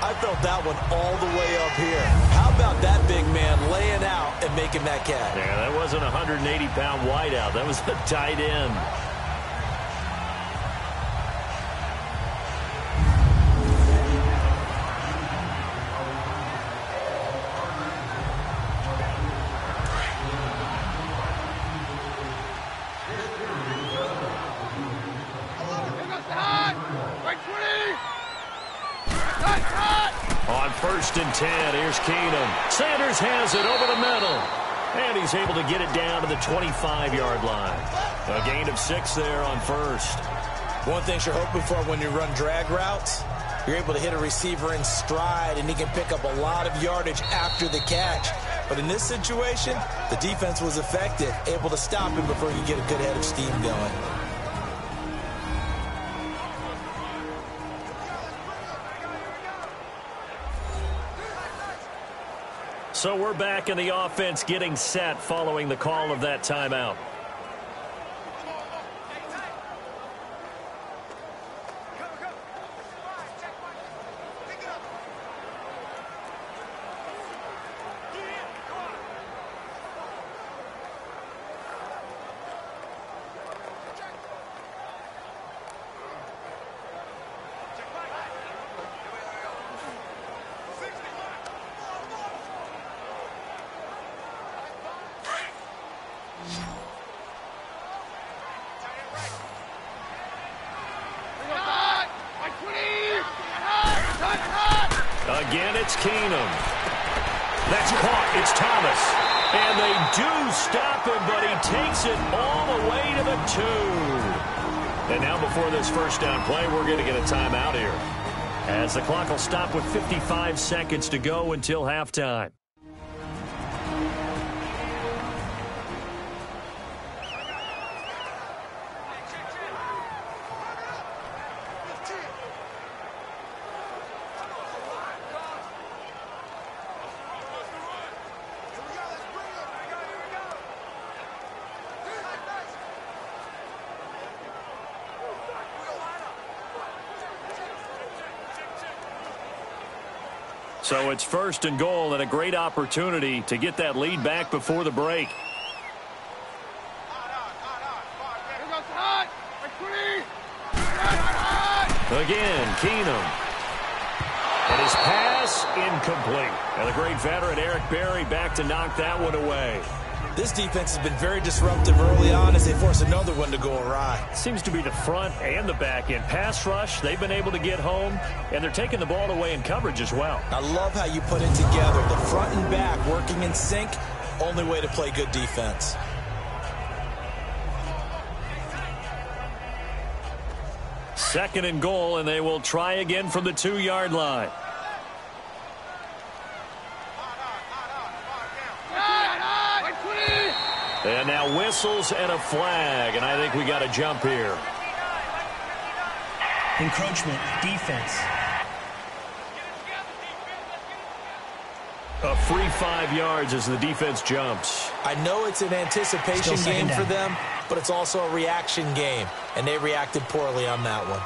I felt that one all the way up here. How about that big man laying out and making that catch? Yeah, that wasn't a 180-pound wideout. That was a tight end. On first and 10, here's Keenum. Sanders has it over the middle. And he's able to get it down to the 25-yard line. A gain of 6 there on first. One thing you're hoping for when you run drag routes, you're able to hit a receiver in stride, and he can pick up a lot of yardage after the catch. But in this situation, the defense was effective, able to stop him before you get a good head of steam going. So we're back in the offense getting set following the call of that timeout. Again, it's Keenum. That's caught. It's Thomas. And they do stop him, but he takes it all the way to the 2. And now before this first down play, we're going to get a timeout here, as the clock will stop with 55 seconds to go until halftime. So it's first and goal, and a great opportunity to get that lead back before the break. Again, Keenum. And his pass incomplete. And the great veteran Eric Berry back to knock that one away. This defense has been very disruptive early on as they force another one to go awry. Seems to be the front and the back end. Pass rush, they've been able to get home, and they're taking the ball away in coverage as well. I love how you put it together. The front and back working in sync, only way to play good defense. Second and goal, and they will try again from the 2-yard line. And now whistles and a flag, and I think we got a jump here. Encroachment, defense. A free 5 yards as the defense jumps. I know it's an anticipation game for them, but it's also a reaction game, and they reacted poorly on that one.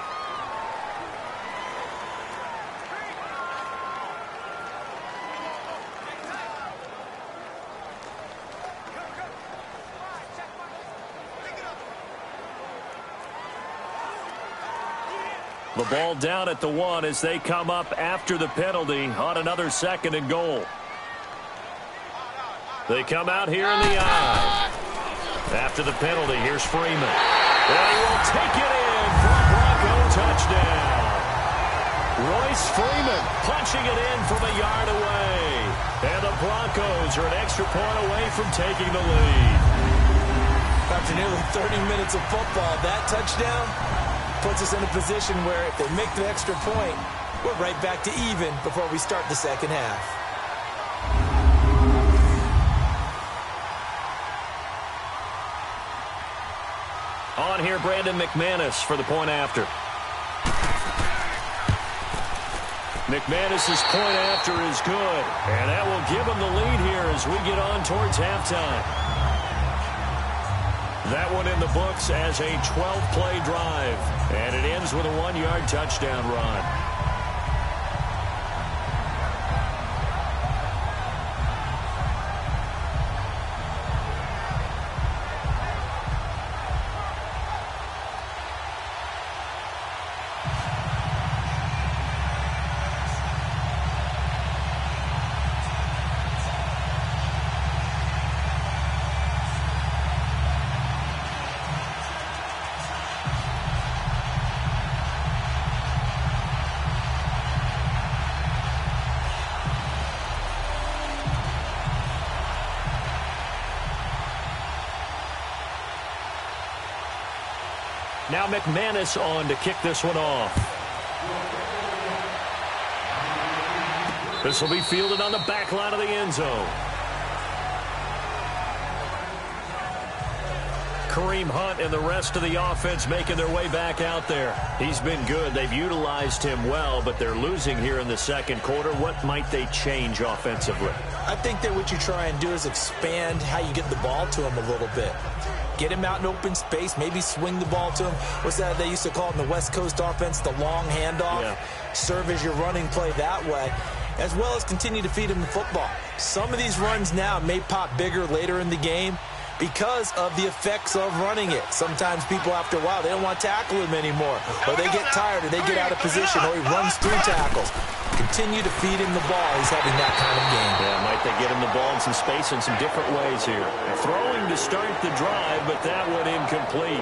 The ball down at the 1 as they come up after the penalty on another second and goal. They come out here in the eye. After the penalty, here's Freeman. And he will take it in for a Bronco touchdown. Royce Freeman punching it in from a yard away. And the Broncos are an extra point away from taking the lead. After nearly 30 minutes of football, that touchdown puts us in a position where if they make the extra point, we're right back to even before we start the second half. On here, Brandon McManus for the point after. McManus's point after is good, and that will give them the lead here as we get on towards halftime. That one in the books as a 12-play drive, and it ends with a 1-yard touchdown run. Now McManus on to kick this one off. This will be fielded on the back line of the end zone. Kareem Hunt and the rest of the offense making their way back out there. He's been good. They've utilized him well, but they're losing here in the second quarter. What might they change offensively? I think that what you try and do is expand how you get the ball to him a little bit. Get him out in open space, maybe swing the ball to him. What's that they used to call it in the West Coast offense, the long handoff? Yeah. Serve as your running play that way, as well as continue to feed him the football. Some of these runs now may pop bigger later in the game because of the effects of running it. Sometimes people, after a while, they don't want to tackle him anymore, or they get tired, or they get out of position, or he runs through tackles. Continue to feed him the ball. He's having that kind of game. Yeah, might they get him the ball in some space in some different ways here. Throwing to start the drive, but that one incomplete.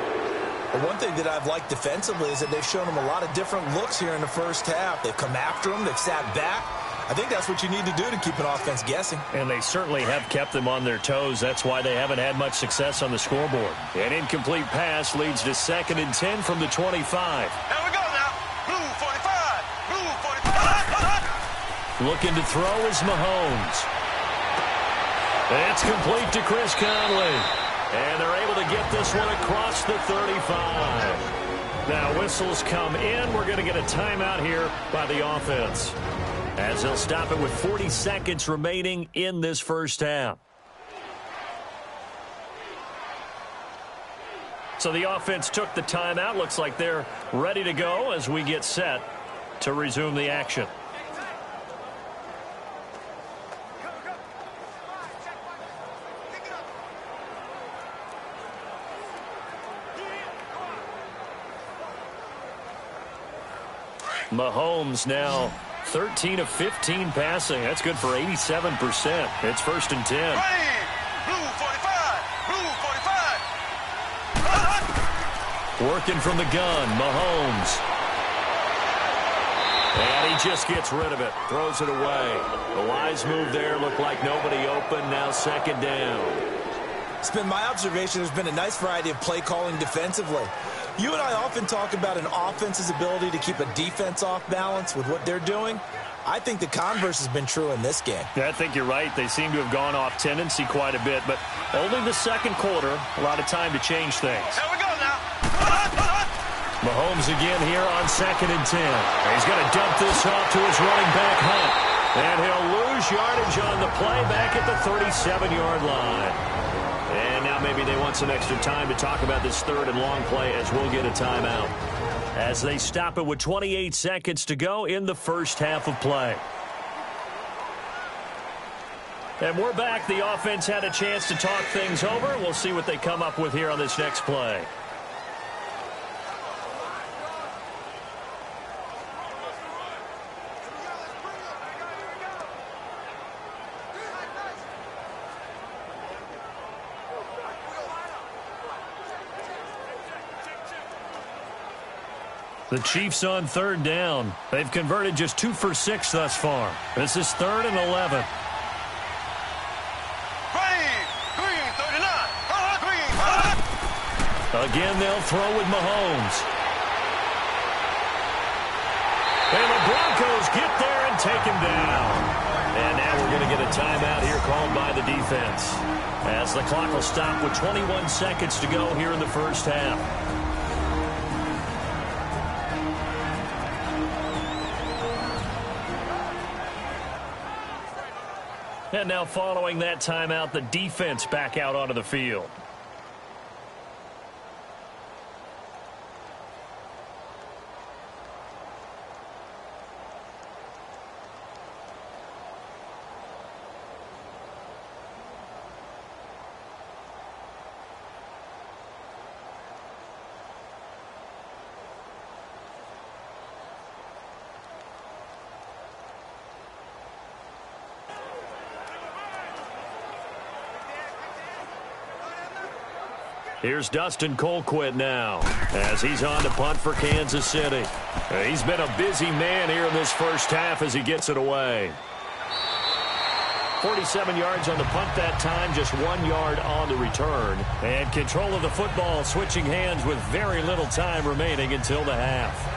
Well, one thing that I've liked defensively is that they've shown him a lot of different looks here in the first half. They've come after him. They've sat back. I think that's what you need to do to keep an offense guessing. And they certainly have kept them on their toes. That's why they haven't had much success on the scoreboard. An incomplete pass leads to 2nd and 10 from the 25. Here we go now. Blue 45. Blue 45. Looking to throw is Mahomes. It's complete to Chris Conley. And they're able to get this one across the 35. Now whistles come in. We're going to get a timeout here by the offense, as they'll stop it with 40 seconds remaining in this first half. So the offense took the timeout. Looks like they're ready to go as we get set to resume the action. Mahomes now 13 of 15 passing. That's good for 87%. It's 1st and 10. Ready. Blue 45. Blue 45. Working from the gun, Mahomes. And he just gets rid of it. Throws it away. The wise move there. Looked like nobody open. Now 2nd down. It's been my observation there's been a nice variety of play calling defensively. You and I often talk about an offense's ability to keep a defense off balance with what they're doing. I think the converse has been true in this game. Yeah, I think you're right. They seem to have gone off tendency quite a bit, but only the second quarter, a lot of time to change things. Here we go now. Mahomes again here on 2nd and 10. He's going to dump this off to his running back, Hunt. And he'll lose yardage on the play back at the 37-yard line. And now maybe they want some extra time to talk about this 3rd and long play as we'll get a timeout, as they stop it with 28 seconds to go in the first half of play. And we're back. The offense had a chance to talk things over. We'll see what they come up with here on this next play. The Chiefs on 3rd down. They've converted just 2 for 6 thus far. This is 3rd and 11. Green 39. Green. Again, they'll throw with Mahomes. And the Broncos get there and take him down. And now we're going to get a timeout here called by the defense, as the clock will stop with 21 seconds to go here in the first half. And now following that timeout, the defense back out onto the field. Here's Dustin Colquitt now as he's on to punt for Kansas City. He's been a busy man here in this first half as he gets it away. 47 yards on the punt that time, just 1 yard on the return. And control of the football switching hands with very little time remaining until the half.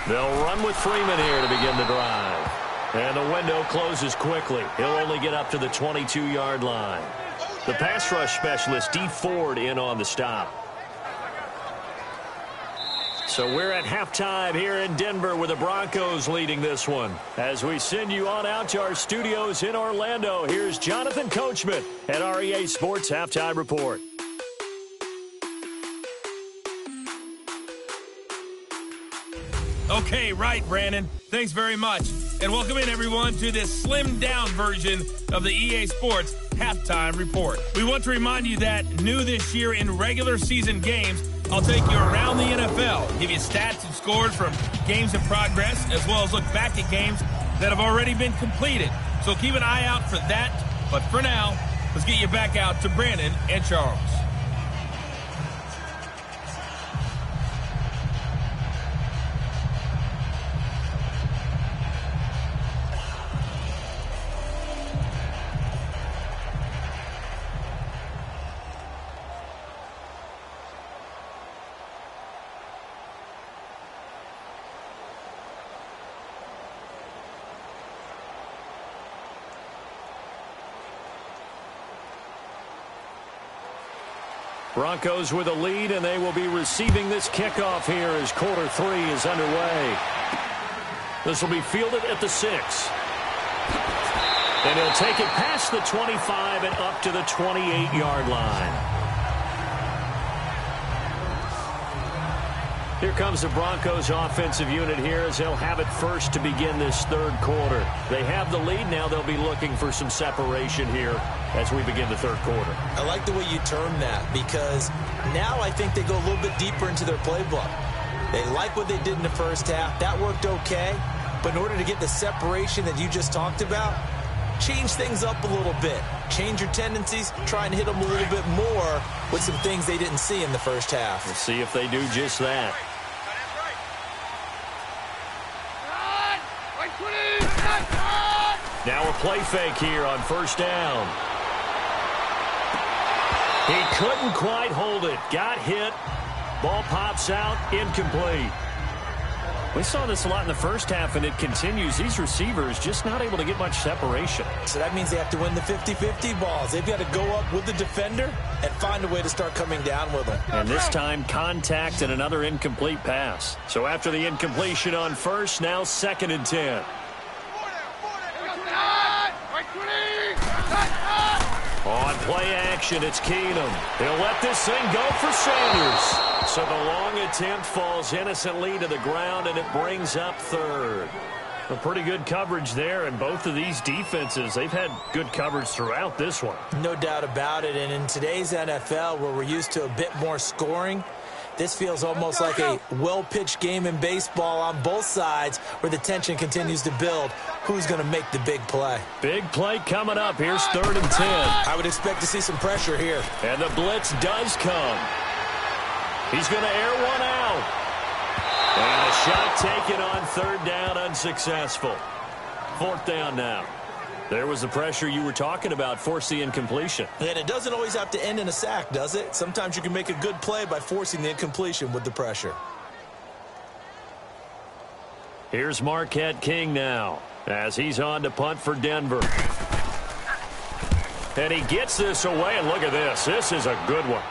They'll run with Freeman here to begin the drive. And the window closes quickly. He'll only get up to the 22-yard line. The pass rush specialist, D. Ford, in on the stop. So we're at halftime here in Denver with the Broncos leading this one. As we send you on out to our studios in Orlando, here's Jonathan Coachman at our EA Sports Halftime Report. Okay, right, Brandon. Thanks very much. And welcome in, everyone, to this slimmed-down version of the EA Sports Halftime Report. We want to remind you that new this year in regular season games, I'll take you around the NFL, give you stats and scores from games in progress, as well as look back at games that have already been completed. So keep an eye out for that. But for now, let's get you back out to Brandon and Charles. Broncos with a lead, and they will be receiving this kickoff here as quarter 3 is underway. This will be fielded at the 6. And he'll take it past the 25 and up to the 28-yard line. Here comes the Broncos offensive unit here as they'll have it first to begin this third quarter. They have the lead now. They'll be looking for some separation here as we begin the third quarter. I like the way you term that because now I think they go a little bit deeper into their playbook. They like what they did in the first half. That worked okay. But in order to get the separation that you just talked about, change things up a little bit. Change your tendencies. Try and hit them a little bit more with some things they didn't see in the first half. We'll see if they do just that. Now a play fake here on first down. He couldn't quite hold it. Got hit. Ball pops out. Incomplete. We saw this a lot in the first half, and it continues. These receivers just not able to get much separation. So that means they have to win the 50-50 balls. They've got to go up with the defender and find a way to start coming down with them. And this time, contact and another incomplete pass. So after the incompletion on first, now 2nd and 10. On play action, it's Keenum. He'll let this thing go for Sanders. So the long attempt falls innocently to the ground, and it brings up 3rd. A pretty good coverage there, and both of these defenses, they've had good coverage throughout this one. No doubt about it, and in today's NFL, where we're used to a bit more scoring, this feels almost like a well-pitched game in baseball on both sides where the tension continues to build. Who's going to make the big play? Big play coming up. Here's 3rd and 10. I would expect to see some pressure here. And the blitz does come. He's going to air one out. And a shot taken on 3rd down, unsuccessful. 4th down now. There was the pressure you were talking about, force the incompletion. And it doesn't always have to end in a sack, does it? Sometimes you can make a good play by forcing the incompletion with the pressure. Here's Marquette King now as he's on to punt for Denver. And he gets this away, and look at this. This is a good one.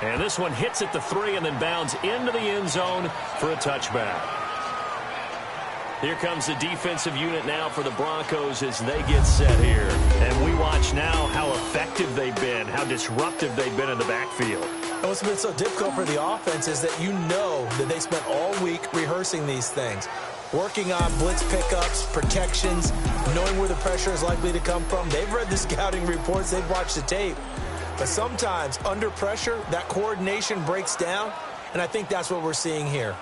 And this one hits at the 3 and then bounds into the end zone for a touchback. Here comes the defensive unit now for the Broncos as they get set here. And we watch now how effective they've been, how disruptive they've been in the backfield. And what's been so difficult for the offense is that you know that they spent all week rehearsing these things, working on blitz pickups, protections, knowing where the pressure is likely to come from. They've read the scouting reports. They've watched the tape. But sometimes, under pressure, that coordination breaks down, and I think that's what we're seeing here.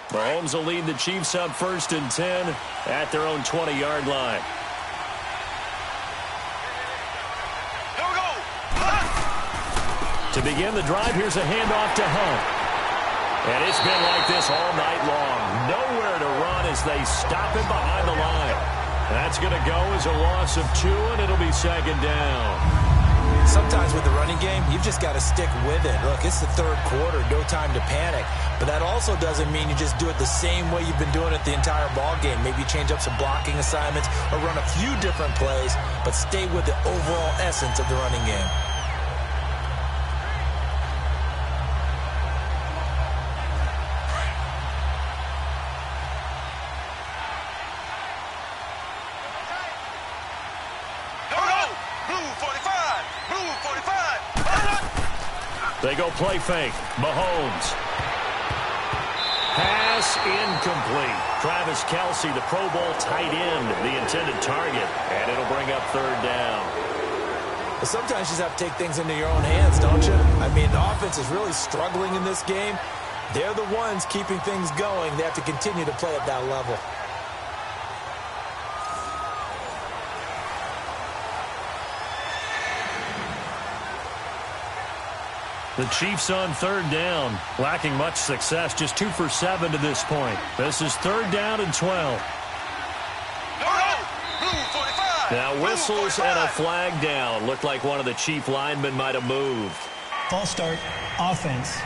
Mahomes will lead the Chiefs up 1st and 10 at their own 20-yard line. Here we go. To begin the drive, here's a handoff to Hunt. And it's been like this all night long. Nowhere to run as they stop him behind the line. That's going to go as a loss of 2, and it'll be 2nd down. Sometimes with the running game, you've just got to stick with it. Look, it's the 3rd quarter, no time to panic. But that also doesn't mean you just do it the same way you've been doing it the entire ball game. Maybe change up some blocking assignments or run a few different plays, but stay with the overall essence of the running game. They go play fake. Mahomes. Pass incomplete. Travis Kelce, the Pro Bowl tight end, the intended target. And it'll bring up 3rd down. But sometimes you just have to take things into your own hands, don't you? I mean, the offense is really struggling in this game. They're the ones keeping things going. They have to continue to play at that level. The Chiefs on 3rd down, lacking much success, just 2 for 7 to this point. This is 3rd down and 12. Now whistles and a flag down. Looked like one of the Chief linemen might have moved. False start, offense.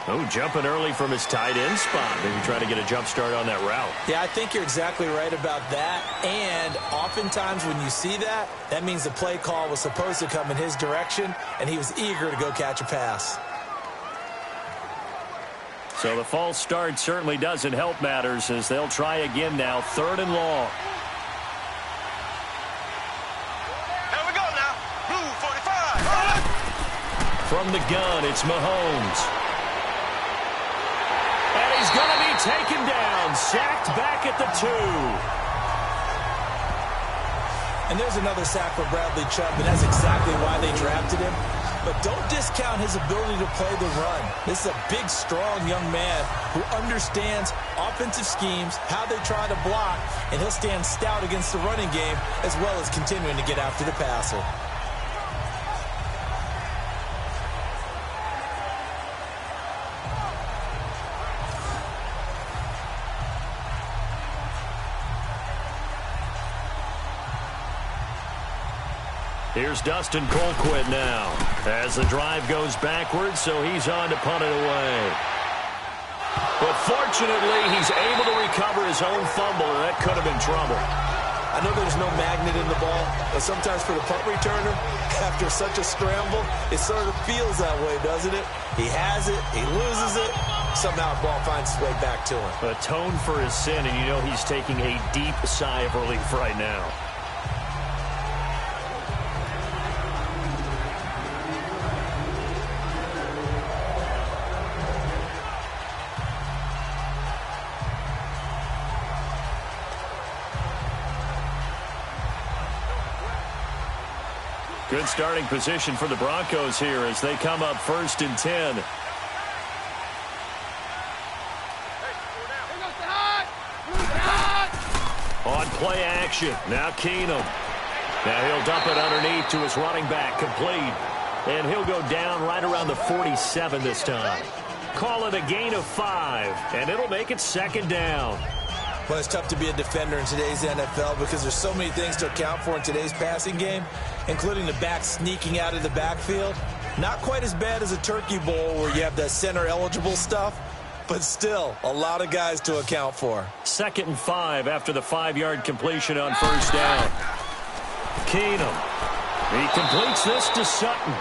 Oh, jumping early from his tight end spot. Maybe trying to get a jump start on that route. Yeah, I think you're exactly right about that. And oftentimes when you see that, that means the play call was supposed to come in his direction, and he was eager to go catch a pass. So the false start certainly doesn't help matters as they'll try again now. 3rd and long. Here we go now. Blue 45. From the gun, it's Mahomes. And he's going to be taken down, sacked back at the 2. And there's another sack for Bradley Chubb, and that's exactly why they drafted him. But don't discount his ability to play the run. This is a big, strong young man who understands offensive schemes, how they try to block, and he'll stand stout against the running game as well as continuing to get after the passer. Here's Dustin Colquitt now as the drive goes backwards, so he's on to punt it away. But fortunately, he's able to recover his own fumble, and that could have been trouble. I know there's no magnet in the ball, but sometimes for the punt returner, after such a scramble, it sort of feels that way, doesn't it? He has it, he loses it, somehow the ball finds its way back to him. Atone for his sin, and you know he's taking a deep sigh of relief right now. Good starting position for the Broncos here as they come up 1st and 10. On play action. Now Keenum. Now he'll dump it underneath to his running back. Complete. And he'll go down right around the 47 this time. Call it a gain of 5, and it'll make it second down. Well, it's tough to be a defender in today's NFL because there's so many things to account for in today's passing game, including the back sneaking out of the backfield. Not quite as bad as a turkey bowl where you have the center-eligible stuff, but still a lot of guys to account for. 2nd and 5 after the 5-yard completion on first down. Keenum. He completes this to Sutton,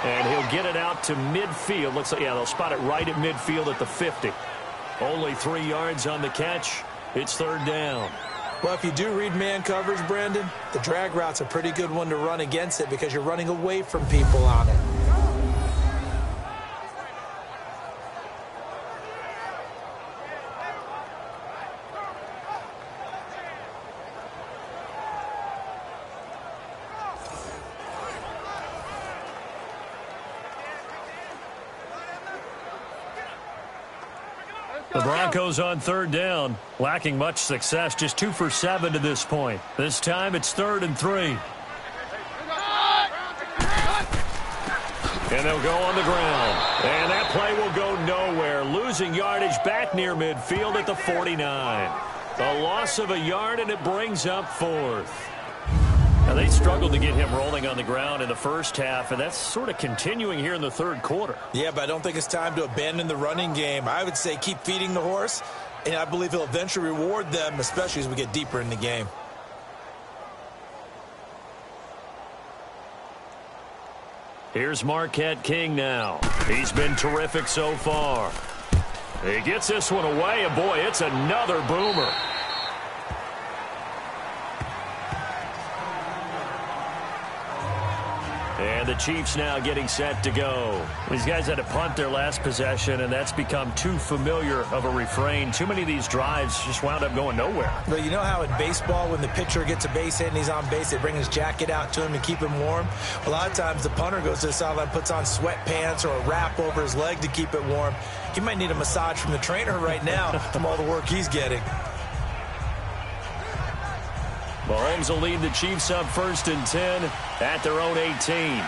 and he'll get it out to midfield. Looks like, yeah, they'll spot it right at midfield at the 50. Only 3 yards on the catch. It's 3rd down. Well, if you do read man coverage, Brandon, the drag route's a pretty good one to run against it because you're running away from people on it. The Broncos on 3rd down, lacking much success, just 2 for 7 to this point. This time it's 3rd and 3. And they'll go on the ground. And that play will go nowhere, losing yardage back near midfield at the 49. A loss of a yard, and it brings up 4th. Now, they struggled to get him rolling on the ground in the first half, and that's sort of continuing here in the 3rd quarter. Yeah, but I don't think it's time to abandon the running game. I would say keep feeding the horse, and I believe he'll eventually reward them, especially as we get deeper in the game. Here's Marquette King now. He's been terrific so far. He gets this one away, and boy, it's another boomer. And the Chiefs now getting set to go. These guys had to punt their last possession, and that's become too familiar of a refrain. Too many of these drives just wound up going nowhere. Well, you know how in baseball, when the pitcher gets a base hit and he's on base, they bring his jacket out to him to keep him warm? A lot of times the punter goes to the sideline, puts on sweatpants or a wrap over his leg to keep it warm. He might need a massage from the trainer right now from all the work he's getting. Mahomes will lead the Chiefs up 1st and 10 at their own 18.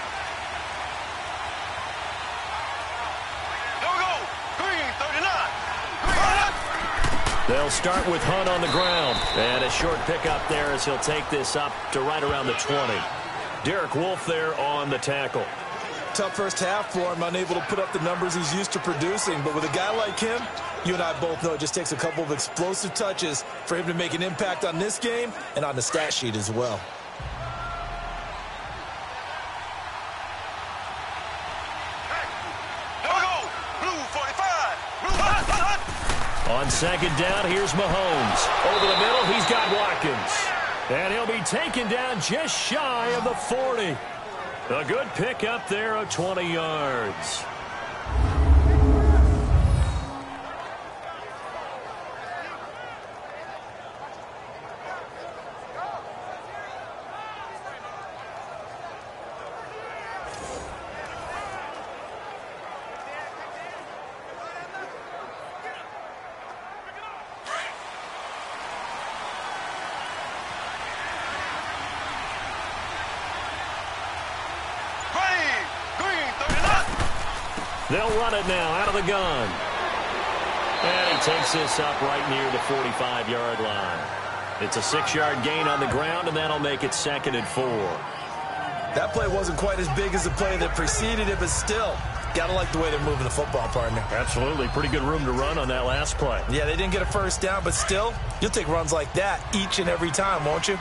They'll start with Hunt on the ground. And a short pickup there as he'll take this up to right around the 20. Derek Wolfe there on the tackle. Tough first half for him, unable to put up the numbers he's used to producing. But with a guy like him, you and I both know it just takes a couple of explosive touches for him to make an impact on this game and on the stat sheet as well. On 2nd down, here's Mahomes. Over the middle, he's got Watkins. And he'll be taken down just shy of the 40. A good pickup there of 20 yards. They'll run it now out of the gun. And he takes this up right near the 45-yard line. It's a 6-yard gain on the ground, and that'll make it 2nd and 4. That play wasn't quite as big as the play that preceded it, but still, got to like the way they're moving the football, partner. Absolutely. Pretty good room to run on that last play. Yeah, they didn't get a first down, but still, you'll take runs like that each and every time, won't you?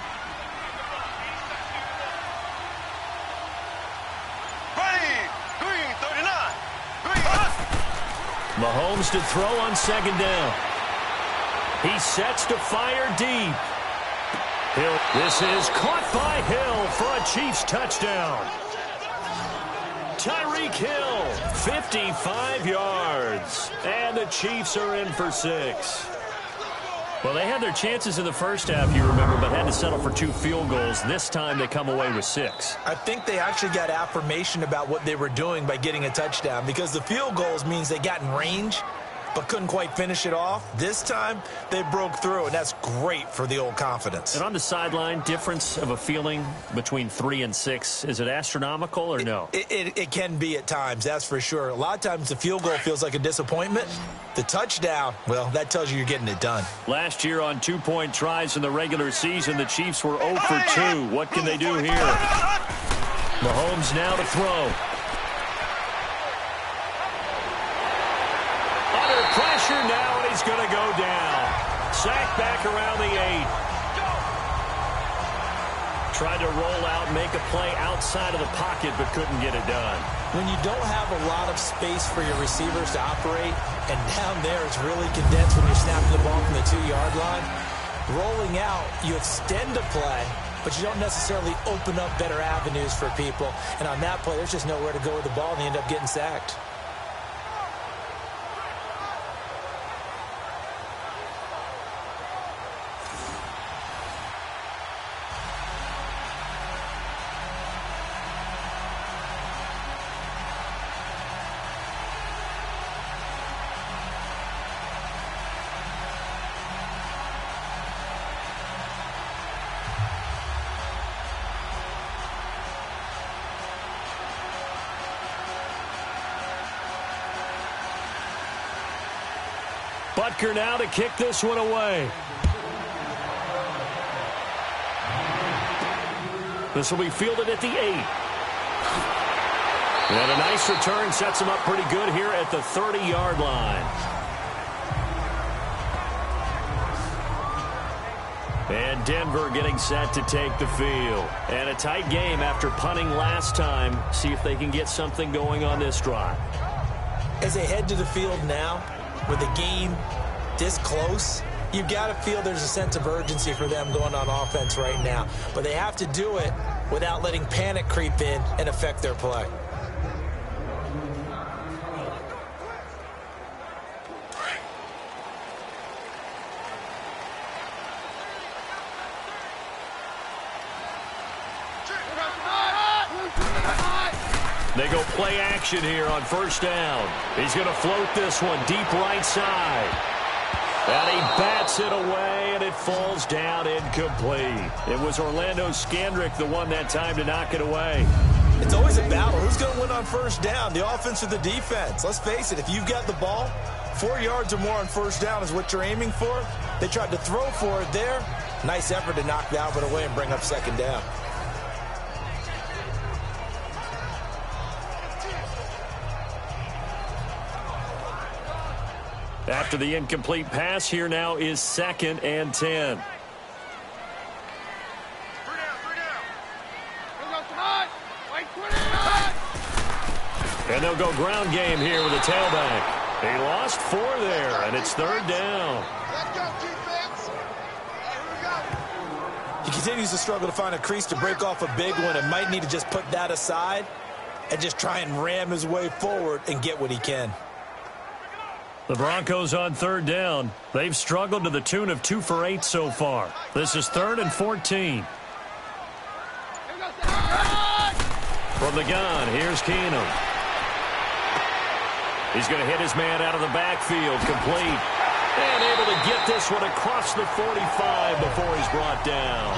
Mahomes to throw on 2nd down. He sets to fire deep. This is caught by Hill for a Chiefs touchdown. Tyreek Hill, 55 yards. And the Chiefs are in for 6. Well, they had their chances in the first half, you remember, but had to settle for 2 field goals. This time they come away with 6. I think they actually got affirmation about what they were doing by getting a touchdown, because the field goals means they got in range, but couldn't quite finish it off. This time, they broke through, and that's great for the old confidence. And on the sideline, difference of a feeling between 3 and 6, is it astronomical or no? It can be at times, that's for sure. A lot of times the field goal feels like a disappointment. The touchdown, well, that tells you you're getting it done. Last year on 2-point tries in the regular season, the Chiefs were 0 for 2. What can they do here? Mahomes now to throw. Under pressure now, and he's going to go down. Sacked back around the 8. Tried to roll out, make a play outside of the pocket, but couldn't get it done. When you don't have a lot of space for your receivers to operate, and down there it's really condensed when you're snapping the ball from the 2-yard line, rolling out, you extend a play, but you don't necessarily open up better avenues for people. And on that play, there's just nowhere to go with the ball, and they end up getting sacked. Butker now to kick this one away. This will be fielded at the 8. And a nice return sets him up pretty good here at the 30-yard line. And Denver getting set to take the field. And a tight game after punting last time. See if they can get something going on this drive. As they head to the field now, with the game this close, you've got to feel there's a sense of urgency for them going on offense right now. But they have to do it without letting panic creep in and affect their play. They go play action here on first down. He's going to float this one deep right side. And he bats it away, and it falls down incomplete. It was Orlando Scandrick the one that time to knock it away. It's always a battle. Who's going to win on first down, the offense or the defense? Let's face it, if you've got the ball, 4 yards or more on first down is what you're aiming for. They tried to throw for it there. Nice effort to knock that one away and bring up second down. After the incomplete pass, here now is 2nd and 10. And they'll go ground game here with a tailback. They lost 4 there, and it's 3rd down. He continues to struggle to find a crease to break off a big one and might need to just put that aside and just try and ram his way forward and get what he can. The Broncos on 3rd down. They've struggled to the tune of 2 for 8 so far. This is 3rd and 14. From the gun, here's Keenum. He's going to hit his man out of the backfield, complete. And able to get this one across the 45 before he's brought down.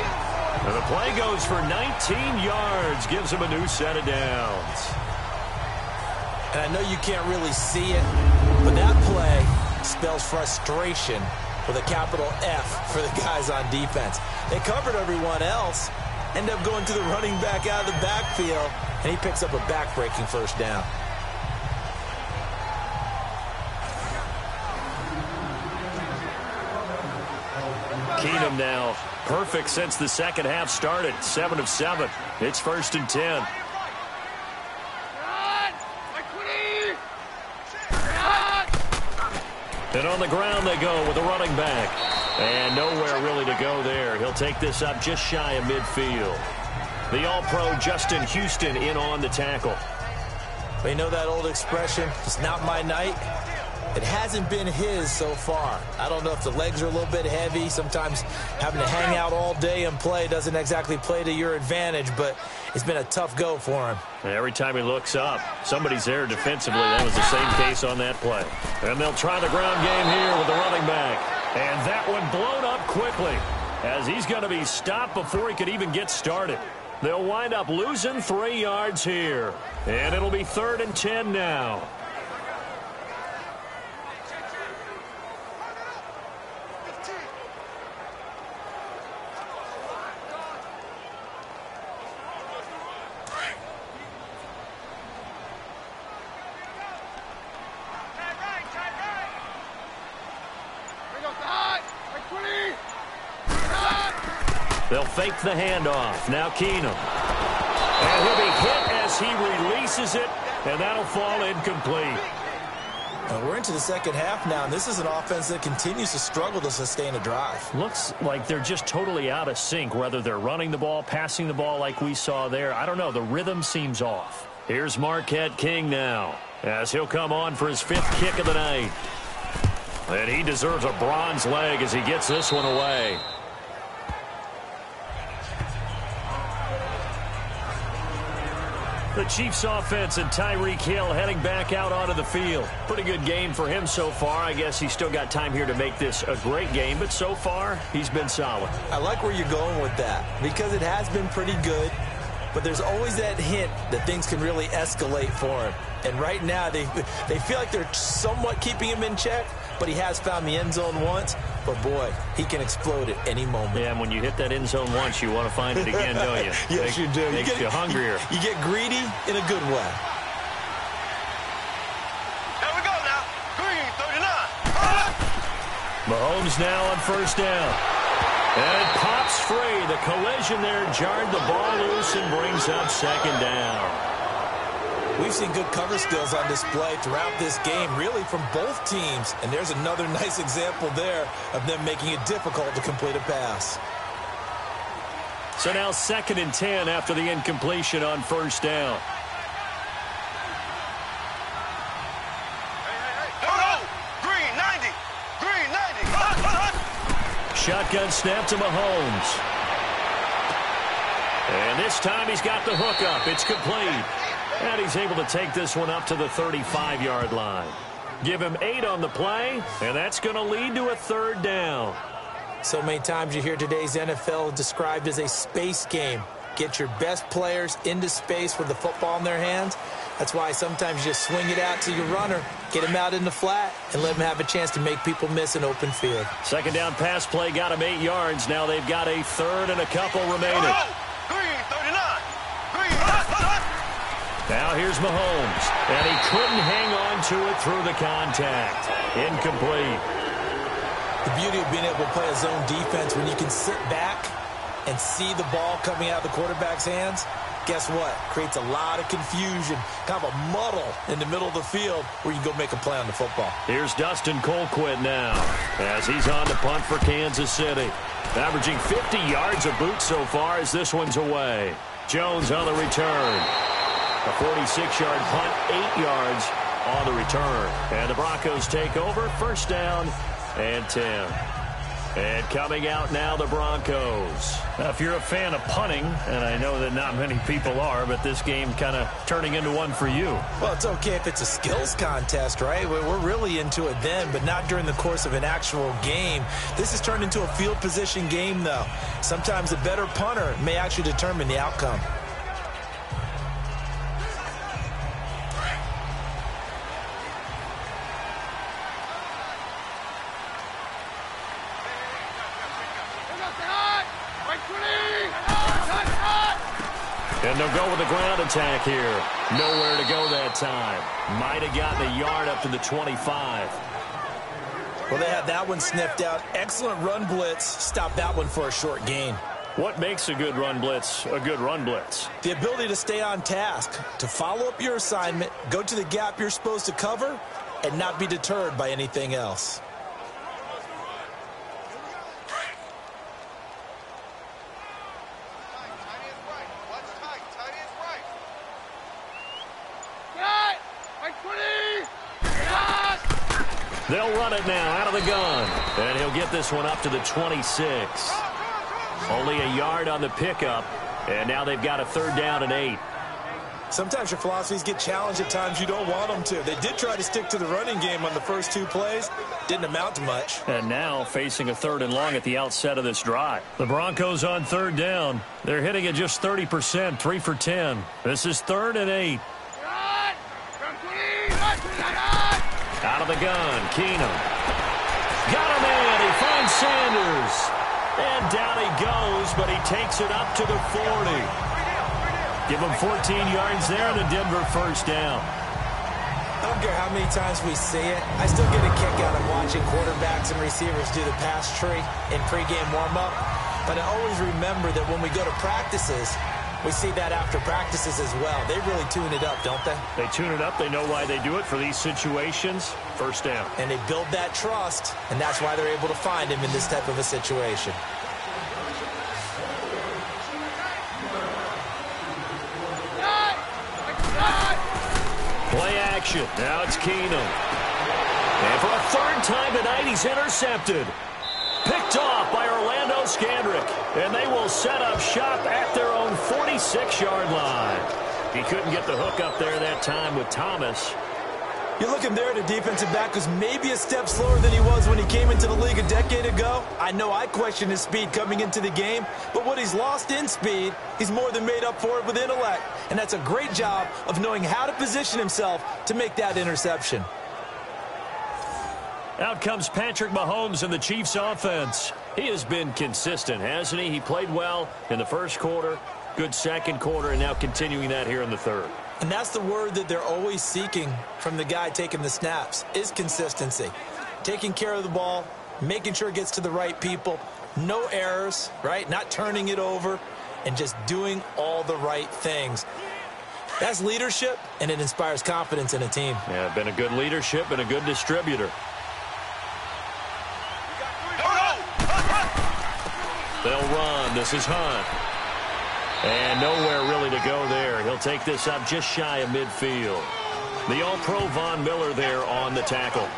And the play goes for 19 yards, gives him a new set of downs. And I know you can't really see it, but that play spells frustration with a capital F for the guys on defense. They covered everyone else, end up going to the running back out of the backfield, and he picks up a back-breaking first down. Keenum now perfect since the second half started. 7 of 7. It's 1st and 10. And on the ground they go with a running back. And nowhere really to go there. He'll take this up just shy of midfield. The All-Pro Justin Houston in on the tackle. They know that old expression, it's not my night. It hasn't been his so far. I don't know if the legs are a little bit heavy. Sometimes having to hang out all day and play doesn't exactly play to your advantage, but it's been a tough go for him. Every time he looks up, somebody's there defensively. That was the same case on that play. And they'll try the ground game here with the running back. And that one blown up quickly as he's going to be stopped before he could even get started. They'll wind up losing 3 yards here. And it'll be 3rd and 10 now. They'll fake the handoff. Now Keenum. And he'll be hit as he releases it, and that'll fall incomplete. We're into the second half now, and this is an offense that continues to struggle to sustain a drive. Looks like they're just totally out of sync, whether they're running the ball, passing the ball like we saw there. I don't know. The rhythm seems off. Here's Marquette King now, as he'll come on for his 5th kick of the night. And he deserves a bronze leg as he gets this one away. The Chiefs offense and Tyreek Hill heading back out onto the field. Pretty good game for him so far. I guess he's still got time here to make this a great game, but so far he's been solid. I like where you're going with that because it has been pretty good, but there's always that hint that things can really escalate for him. And right now they feel like they're somewhat keeping him in check, but he has found the end zone once. But, boy, he can explode at any moment. Yeah, and when you hit that end zone once, you want to find it again, don't you? Yes, you do. Makes you hungrier. You get greedy in a good way. There we go now. Green, 39. Mahomes now on 1st down. And it pops free. The collision there jarred the ball loose and brings up 2nd down. We've seen good cover skills on display throughout this game, really from both teams. And there's another nice example there of them making it difficult to complete a pass. So now 2nd and 10 after the incompletion on 1st down. Green, 90. Green, 90. Shotgun snap to Mahomes. And this time he's got the hook up. It's complete. And he's able to take this one up to the 35-yard line. Give him 8 on the play, and that's going to lead to a 3rd down. So many times you hear today's NFL described as a space game. Get your best players into space with the football in their hands. That's why sometimes you just swing it out to your runner, get him out in the flat, and let him have a chance to make people miss an open field. 2nd down pass play got him 8 yards. Now they've got a 3rd and a couple remaining. Green, 39. Green, Now here's Mahomes, and he couldn't hang on to it through the contact. Incomplete. The beauty of being able to play a zone defense when you can sit back and see the ball coming out of the quarterback's hands, guess what? Creates a lot of confusion, kind of a muddle in the middle of the field where you can go make a play on the football. Here's Dustin Colquitt now as he's on the punt for Kansas City. Averaging 50 yards a boot so far as this one's away. Jones on the return. A 46-yard punt, 8 yards on the return. And the Broncos take over, 1st down and 10. And coming out now, the Broncos. Now, if you're a fan of punting, and I know that not many people are, but this game kind of turning into one for you. Well, it's okay if it's a skills contest, right? We're really into it then, but not during the course of an actual game. This has turned into a field position game, though. Sometimes a better punter may actually determine the outcome. And they'll go with the ground attack here. Nowhere to go that time. Might have gotten a yard up to the 25. Well, they had that one sniffed out. Excellent run blitz. Stopped that one for a short gain. What makes a good run blitz a good run blitz? The ability to stay on task, to follow up your assignment, go to the gap you're supposed to cover, and not be deterred by anything else. They'll run it now out of the gun. And he'll get this one up to the 26. Only a yard on the pickup. And now they've got a 3rd down and 8. Sometimes your philosophies get challenged at times you don't want them to. They did try to stick to the running game on the first 2 plays. Didn't amount to much. And now facing a 3rd and long at the outset of this drive. The Broncos on 3rd down. They're hitting at just 30%, 3 for 10. This is 3rd and 8. Out of the gun, Keenum. Got him in. He finds Sanders. And down he goes, but he takes it up to the 40. Give him 14 yards there and a Denver 1st down. I don't care how many times we see it. I still get a kick out of watching quarterbacks and receivers do the pass tree in pregame warm-up. But I always remember that when we go to practices, we see that after practices as well. They really tune it up, don't they? They tune it up. They know why they do it for these situations. 1st down. And they build that trust, and that's why they're able to find him in this type of a situation. Play action. Now it's Keenum. And for a 3rd time tonight, he's intercepted. Picked off by Orlando Scandrick. And they will set up shop at their own 46-yard line. He couldn't get the hook up there that time with Thomas. You're looking there at a defensive back who's maybe a step slower than he was when he came into the league a decade ago. I know I questioned his speed coming into the game, but what he's lost in speed, he's more than made up for it with intellect. And that's a great job of knowing how to position himself to make that interception. Out comes Patrick Mahomes in the Chiefs offense. He has been consistent, hasn't he? He played well in the 1st quarter, good 2nd quarter, and now continuing that here in the 3rd. And that's the word that they're always seeking from the guy taking the snaps, is consistency. Taking care of the ball, making sure it gets to the right people, no errors, right? Not turning it over, and just doing all the right things. That's leadership, and it inspires confidence in a team. Yeah, been a good leadership and a good distributor. They'll run. This is Hunt. And nowhere really to go there. He'll take this up just shy of midfield. The All-Pro Von Miller there on the tackle.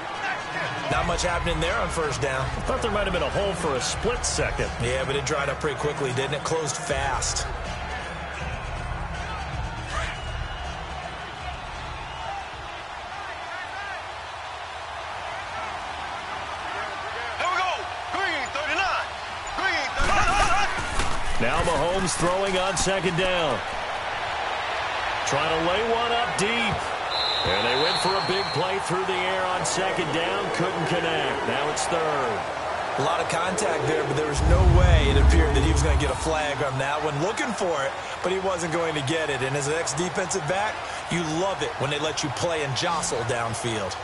Not much happening there on 1st down. I thought there might have been a hole for a split second. Yeah, but it dried up pretty quickly, didn't it? Closed fast. Now Mahomes throwing on 2nd down. Trying to lay one up deep. And they went for a big play through the air on 2nd down. Couldn't connect. Now it's 3rd. A lot of contact there, but there was no way it appeared that he was going to get a flag on that one. Looking for it, but he wasn't going to get it. And as an ex-defensive back, you love it when they let you play and jostle downfield.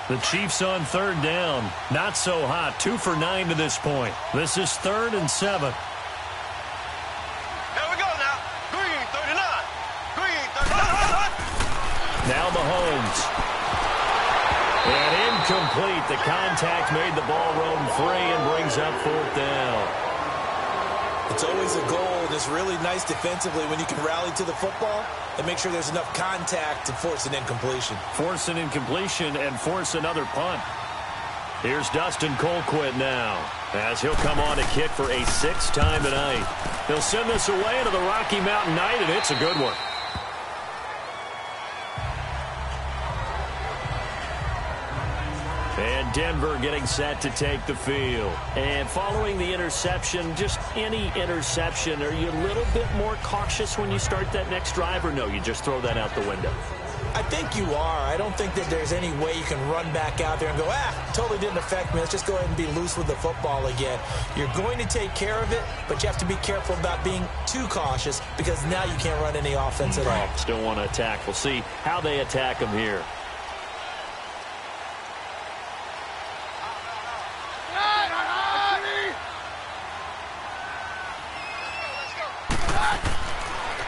The Chiefs on 3rd down. Not so hot. 2 for 9 to this point. This is 3rd and 7. Here we go now. Green 39. Green 39. Now Mahomes. And incomplete. The contact made the ball roam free and brings up 4th down. It's always a goal, and it's really nice defensively when you can rally to the football and make sure there's enough contact to force an incompletion. Force an incompletion and force another punt. Here's Dustin Colquitt now, as he'll come on to kick for a 6th time tonight. He'll send this away into the Rocky Mountain Night, and it's a good one. And Denver getting set to take the field. And following the interception, just any interception, are you a little bit more cautious when you start that next drive, or no, you just throw that out the window? I think you are. I don't think that there's any way you can run back out there and go, totally didn't affect me. Let's just go ahead and be loose with the football again. You're going to take care of it, but you have to be careful about being too cautious because now you can't run any offense at all. Still want to attack. We'll see how they attack them here.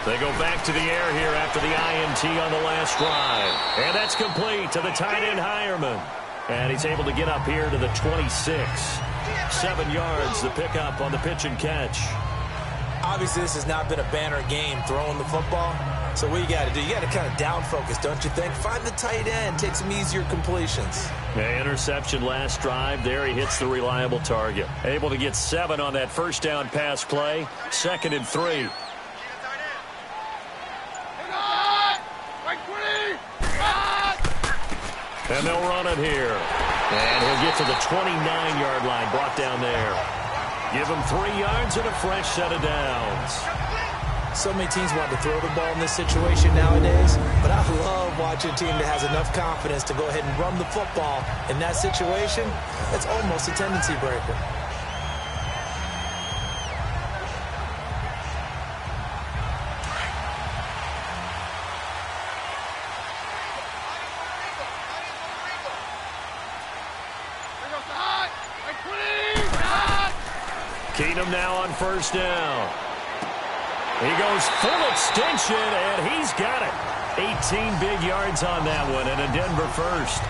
They go back to the air here after the INT on the last drive. And that's complete to the tight end, Hireman. And he's able to get up here to the 26. 7 yards, the pickup on the pitch and catch. Obviously, this has not been a banner game throwing the football. So what you got to do, you got to kind of down focus, don't you think? Find the tight end, take some easier completions. Yeah, interception last drive. There he hits the reliable target. Able to get 7 on that first down pass play. 2nd and 3. And they'll run it here. And he'll get to the 29-yard line, brought down there. Give him 3 yards and a fresh set of downs. So many teams want to throw the ball in this situation nowadays, but I love watching a team that has enough confidence to go ahead and run the football. In that situation, it's almost a tendency breaker. Keenum now on first down. He goes full extension, and he's got it. 18 big yards on that one, and a Denver first.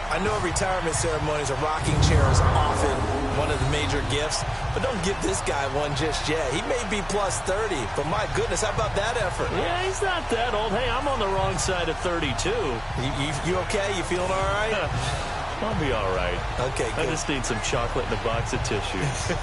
I know retirement ceremonies, a rocking chair is often one of the major gifts, but don't give this guy one just yet. He may be plus 30, but my goodness, how about that effort? Yeah, he's not that old. Hey, I'm on the wrong side of 32. You okay? You feeling all right? I'll be all right. Okay, good. I just need some chocolate and a box of tissues.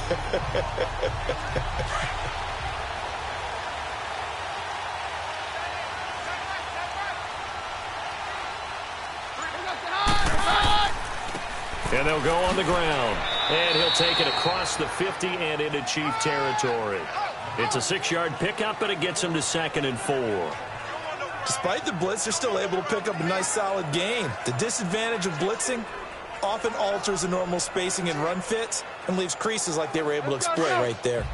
And they'll go on the ground. And he'll take it across the 50 and into Chief territory. It's a 6-yard pickup, but it gets him to 2nd and 4. Despite the blitz, they're still able to pick up a nice, solid gain. The disadvantage of blitzing often alters the normal spacing and run fits and leaves creases like they were able to exploit right there.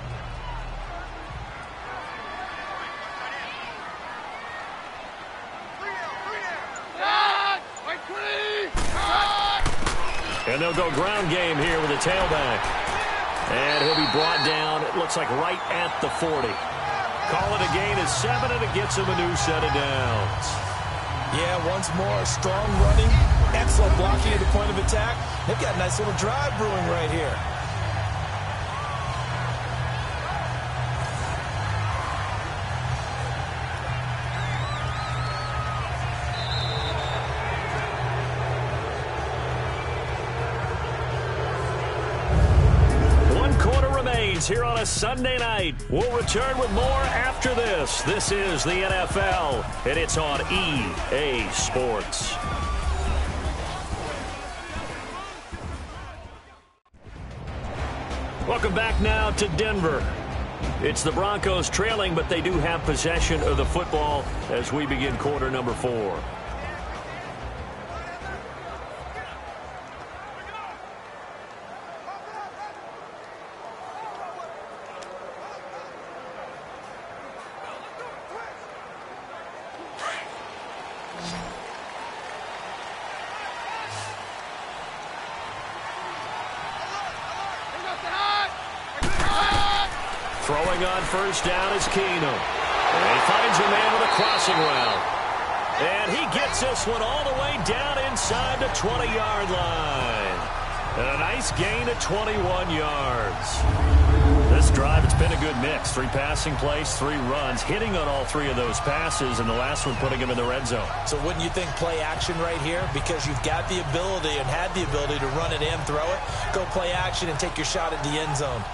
And they'll go ground game here with a tailback. And he'll be brought down, it looks like right at the 40. Call it a gain of 7, and it gets him a new set of downs. Yeah, once more, strong running, excellent blocking at the point of attack. They've got a nice little drive brewing right here. Here on a Sunday night. We'll return with more after this. This is the NFL, and it's on EA Sports. Welcome back now to Denver. It's the Broncos trailing, but they do have possession of the football as we begin quarter number 4. Throwing on first down is Keenum. And he finds a man with a crossing route. And he gets this one all the way down inside the 20-yard line. And a nice gain of 21 yards. This drive, it's been a good mix. 3 passing plays, 3 runs, hitting on all 3 of those passes, and the last one putting him in the red zone. So wouldn't you think play action right here? Because you've got the ability and had the ability to run it in, throw it, go play action, and take your shot at the end zone.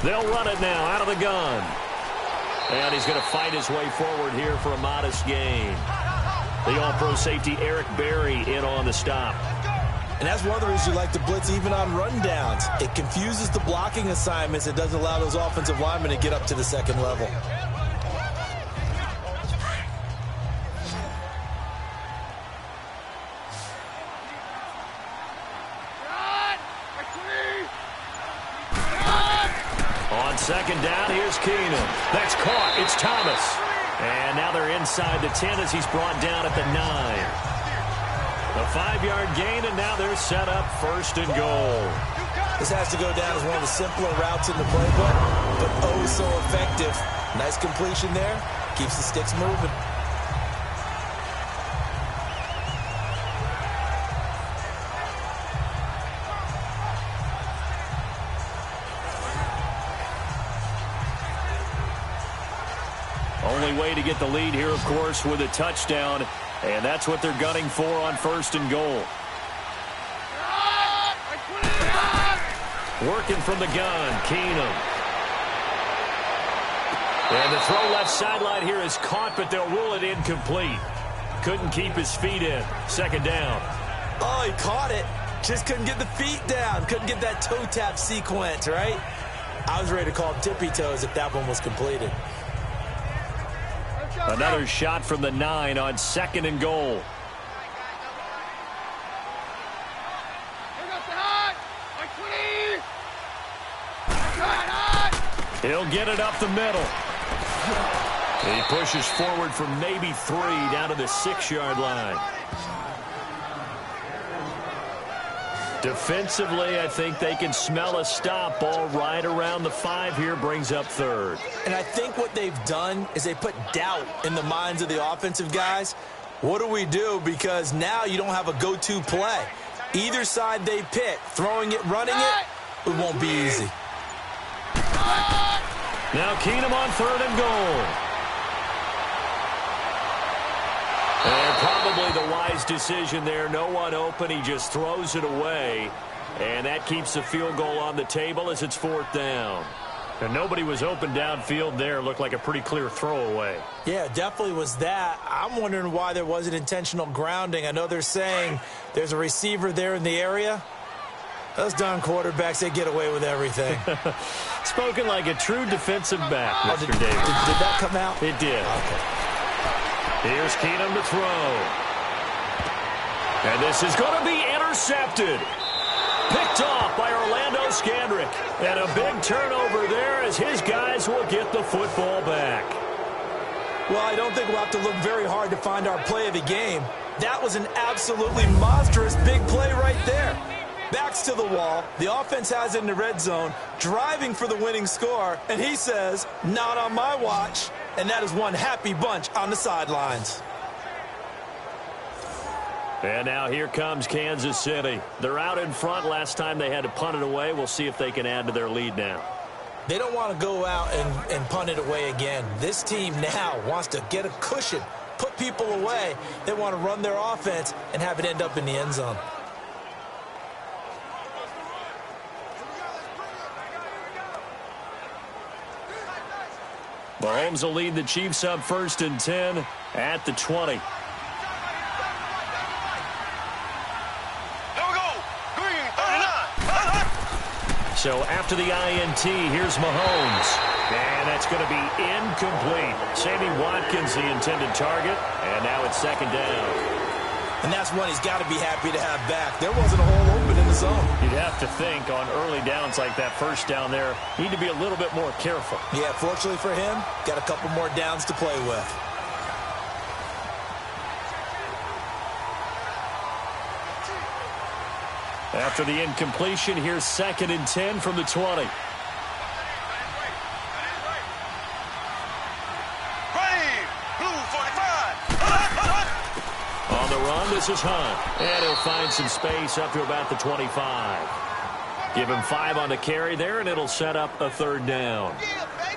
They'll run it now out of the gun. And he's going to fight his way forward here for a modest gain. The all-pro safety Eric Berry in on the stop. And that's one of the reasons you like to blitz even on rundowns. It confuses the blocking assignments. It doesn't allow those offensive linemen to get up to the second level. second down, here's Keenum. That's caught. It's Thomas. And now they're inside the 10 as he's brought down at the 9. A 5-yard gain, and now they're set up first and goal. This has to go down as one of the simpler routes in the playbook, but oh so effective. Nice completion there. Keeps the sticks moving. Only way to get the lead here, of course, with a touchdown, and that's what they're gunning for on first and goal. Working from the gun, Keenum. And the throw left sideline here is caught, but they'll rule it incomplete. Couldn't keep his feet in. Second down. Oh, he caught it. Just couldn't get the feet down. Couldn't get that toe tap sequence, right? I was ready to call tippy toes if that one was completed. Another shot from the 9 on second and goal. He'll get it up the middle. He pushes forward for maybe 3 down to the 6-yard line. Defensively, I think they can smell a stop. Ball right around the 5 here, brings up third. And I think what they've done is they put doubt in the minds of the offensive guys. What do we do? Because now you don't have a go-to play. Either side they pick, throwing it, running it, it won't be easy. Now Keenum on third and goal. And probably the wise decision there. No one open. He just throws it away. And that keeps the field goal on the table as it's fourth down. And nobody was open downfield there. Looked like a pretty clear throwaway. Yeah, definitely was that. I'm wondering why there wasn't intentional grounding. I know they're saying there's a receiver there in the area. Those darn quarterbacks, they get away with everything. Spoken like a true defensive back, Mr. Davis. Did that come out? It did. Okay. Here's Keenum to throw. And this is going to be intercepted. Picked off by Orlando Scandrick. And a big turnover there as his guys will get the football back. Well, I don't think we'll have to look very hard to find our play of the game. That was an absolutely monstrous big play right there. Backs to the wall. The offense has it in the red zone, driving for the winning score. And he says, not on my watch. And that is one happy bunch on the sidelines. And now here comes Kansas City. They're out in front. Last time they had to punt it away. We'll see if they can add to their lead now. They don't want to go out and punt it away again. This team now wants to get a cushion, put people away. They want to run their offense and have it end up in the end zone. Mahomes will lead the Chiefs up first and 10 at the 20. Here we go. Green, 39. So after the INT, here's Mahomes. And that's going to be incomplete. Sammy Watkins, the intended target. And now it's second down. And that's one he's got to be happy to have back. There wasn't a hole open in the zone. You'd have to think on early downs like that first down there, need to be a little bit more careful. Yeah, fortunately for him, got a couple more downs to play with. After the incompletion, here's second and 10 from the 20. On the run, this is Hunt. And he'll find some space up to about the 25. Give him 5 on the carry there, and it'll set up a third down.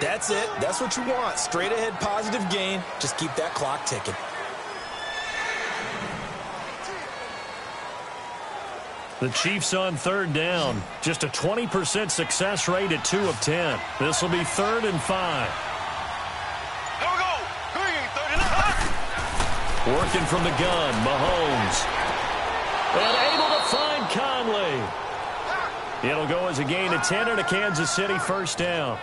That's it. That's what you want. Straight ahead positive gain. Just keep that clock ticking. The Chiefs on third down. Just a 20% success rate at 2 of 10. This will be 3rd and 5. Here we go. Green, 39. Working from the gun, Mahomes. And able to find Conley. It'll go as a gain of 10 and a Kansas City first down.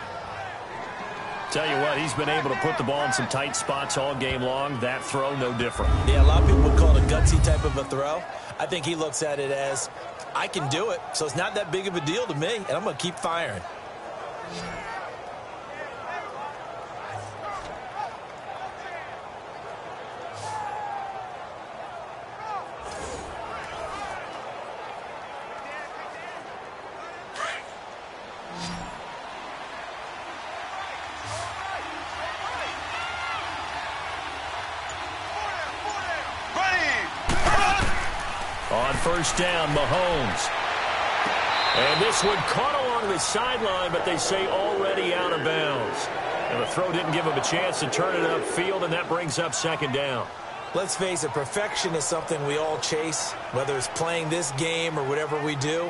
Tell you what, he's been able to put the ball in some tight spots all game long. That throw, no different. Yeah, a lot of people would call it a gutsy type of a throw. I think he looks at it as, I can do it, so it's not that big of a deal to me, and I'm going to keep firing. On first down, Mahomes. And this one caught along the sideline, but they say already out of bounds. And the throw didn't give him a chance to turn it upfield, and that brings up second down. Let's face it, perfection is something we all chase, whether it's playing this game or whatever we do.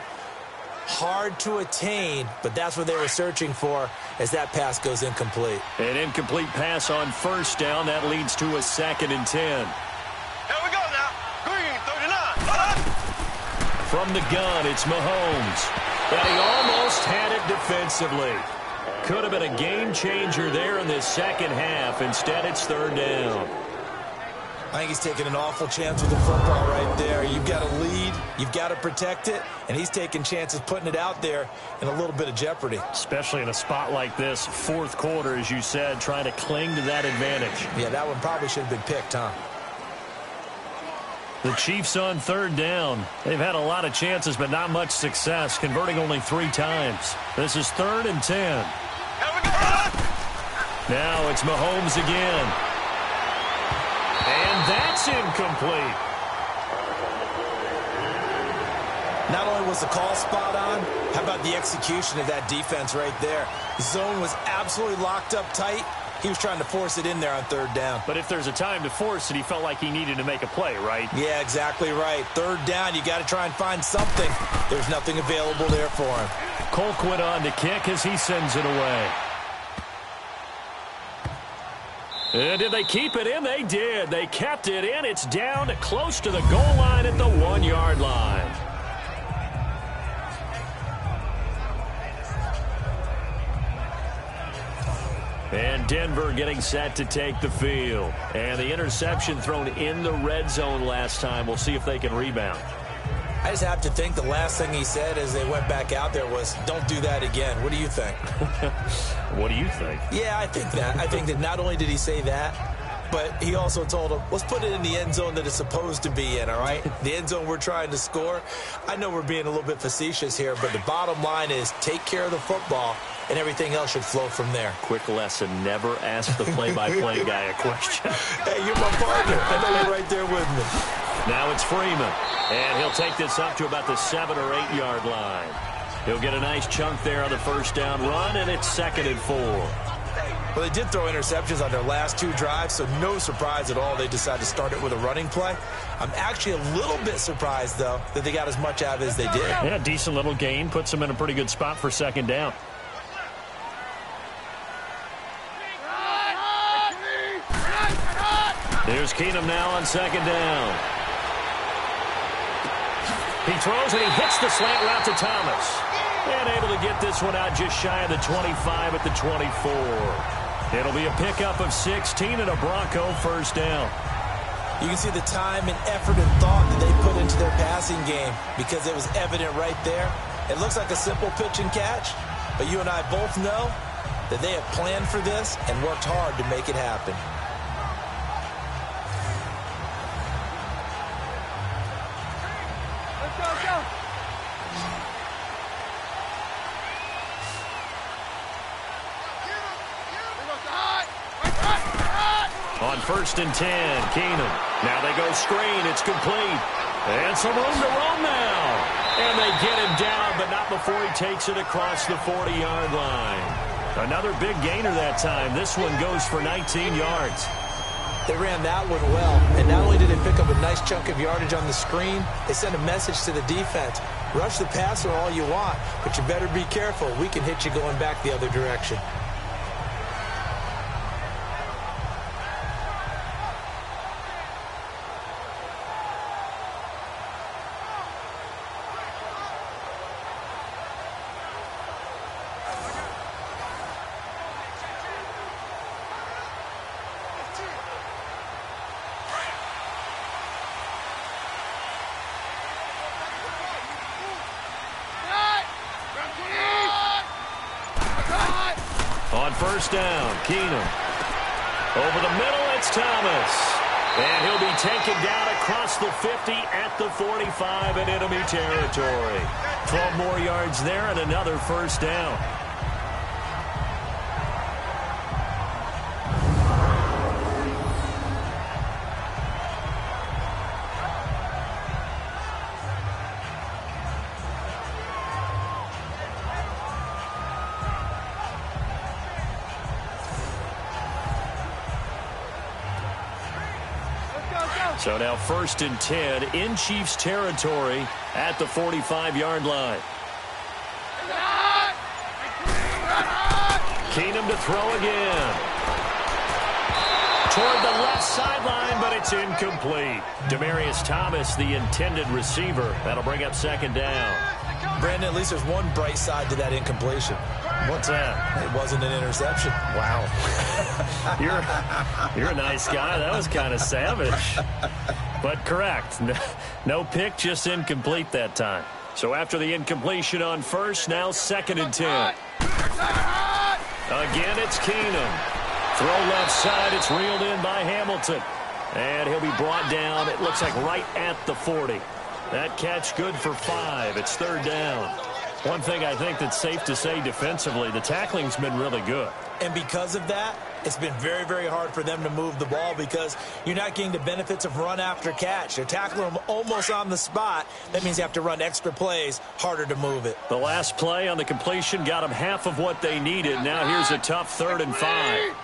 Hard to attain, but that's what they were searching for as that pass goes incomplete. An incomplete pass on first down. That leads to a 2nd and 10. Here we go now. Green, 39. From the gun, it's Mahomes. And he almost had it defensively. Could have been a game changer there in this second half. Instead, it's 3rd down. I think he's taking an awful chance with the football right there. You've got to lead, you've got to protect it, and he's taking chances putting it out there in a little bit of jeopardy. Especially in a spot like this, 4th quarter, as you said, trying to cling to that advantage. Yeah, that one probably should have been picked, huh? The Chiefs on 3rd down. They've had a lot of chances, but not much success, converting only 3 times. This is 3rd and 10. Here we go. Now it's Mahomes again. And that's incomplete. Not only was the call spot on, how about the execution of that defense right there? The zone was absolutely locked up tight. He was trying to force it in there on 3rd down. But if there's a time to force it, he felt like he needed to make a play, right? Yeah, exactly right. 3rd down, you got to try and find something. There's nothing available there for him. Colquitt on to kick as he sends it away. And did they keep it in? They did. They kept it in. It's down to close to the goal line at the 1-yard line. And Denver getting set to take the field. And the interception thrown in the red zone last time. We'll see if they can rebound. I just have to think the last thing he said as they went back out there was, don't do that again. What do you think? What do you think? Yeah, I think that. I think that not only did he say that, but he also told him, let's put it in the end zone that it's supposed to be in, all right? The end zone we're trying to score. I know we're being a little bit facetious here, but the bottom line is take care of the football, and everything else should flow from there. Quick lesson, never ask the play-by-play guy a question. Hey, you're my partner. I know you're right there with me. Now it's Freeman, and he'll take this up to about the 7 or 8 yard line. He'll get a nice chunk there on the first down run, and it's 2nd and 4. Well, they did throw interceptions on their last 2 drives, so no surprise at all they decided to start it with a running play. I'm actually a little bit surprised, though, that they got as much out of it as they did. Yeah, decent little gain. Puts them in a pretty good spot for 2nd down. Here's Keenum now on 2nd down. He throws and he hits the slant route to Thomas. And able to get this one out just shy of the 25 at the 24. It'll be a pickup of 16 and a Bronco first down. You can see the time and effort and thought that they put into their passing game because it was evident right there. It looks like a simple pitch and catch, but you and I both know that they have planned for this and worked hard to make it happen. On 1st and 10, Keenum. Now they go screen. It's complete. And some room to run now. And they get him down, but not before he takes it across the 40-yard line. Another big gainer that time. This one goes for 19 yards. They ran that one well. And not only did they pick up a nice chunk of yardage on the screen, they sent a message to the defense. Rush the passer all you want, but you better be careful. We can hit you going back the other direction. On first down, Keenum. Over the middle, it's Thomas. And he'll be taken down across the 50 at the 45 in enemy territory. 12 more yards there and another first down. So now 1st and 10 in Chiefs territory at the 45-yard line. Keenum to throw again. Toward the left sideline, but it's incomplete. Demaryius Thomas, the intended receiver. That'll bring up 2nd down. Brandon, at least there's one bright side to that incompletion. What's that? It wasn't an interception. Wow. You're a nice guy. That was kind of savage. But correct. No pick, just incomplete that time. So after the incompletion on 1st, now 2nd and 10. Again, it's Keenum. Throw left side. It's reeled in by Hamilton. And he'll be brought down, it looks like, right at the 40. That catch good for 5. It's 3rd down. One thing I think that's safe to say defensively, the tackling's been really good. And because of that, it's been very, very hard for them to move the ball because you're not getting the benefits of run after catch. They're tackling them almost on the spot. That means you have to run extra plays, harder to move it. The last play on the completion got them half of what they needed. Now here's a tough 3rd and 5.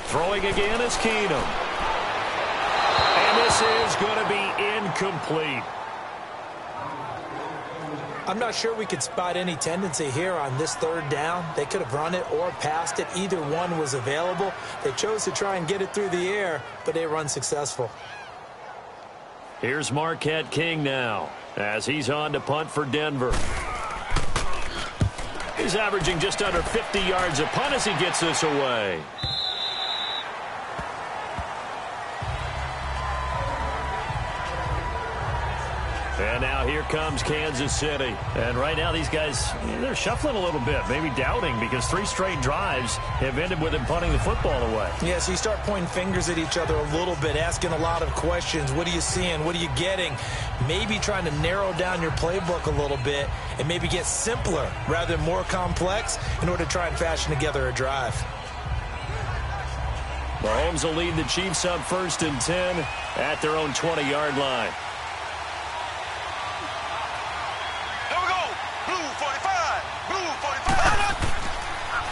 Throwing again is Keenum. And this is going to be incomplete. I'm not sure we could spot any tendency here on this 3rd down. They could have run it or passed it. Either one was available. They chose to try and get it through the air, but they were unsuccessful. Here's Marquette King now as he's on to punt for Denver. He's averaging just under 50 yards a punt as he gets this away. And now here comes Kansas City. And right now these guys, they're shuffling a little bit, maybe doubting, because 3 straight drives have ended with him punting the football away. Yeah, so you start pointing fingers at each other a little bit, asking a lot of questions. What are you seeing? What are you getting? Maybe trying to narrow down your playbook a little bit and maybe get simpler rather than more complex in order to try and fashion together a drive. Mahomes will lead the Chiefs up 1st and 10 at their own 20-yard line.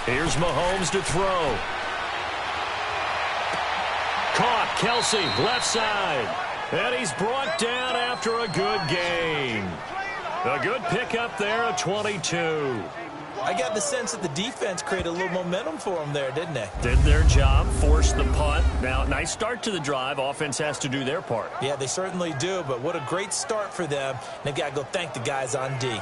Here's Mahomes to throw. Caught. Kelsey, left side. And he's brought down after a good gain. A good pickup there at 22. I got the sense that the defense created a little momentum for them there, didn't they? Did their job, forced the punt. Now, nice start to the drive. Offense has to do their part. Yeah, they certainly do, but what a great start for them. They've got to go thank the guys on D.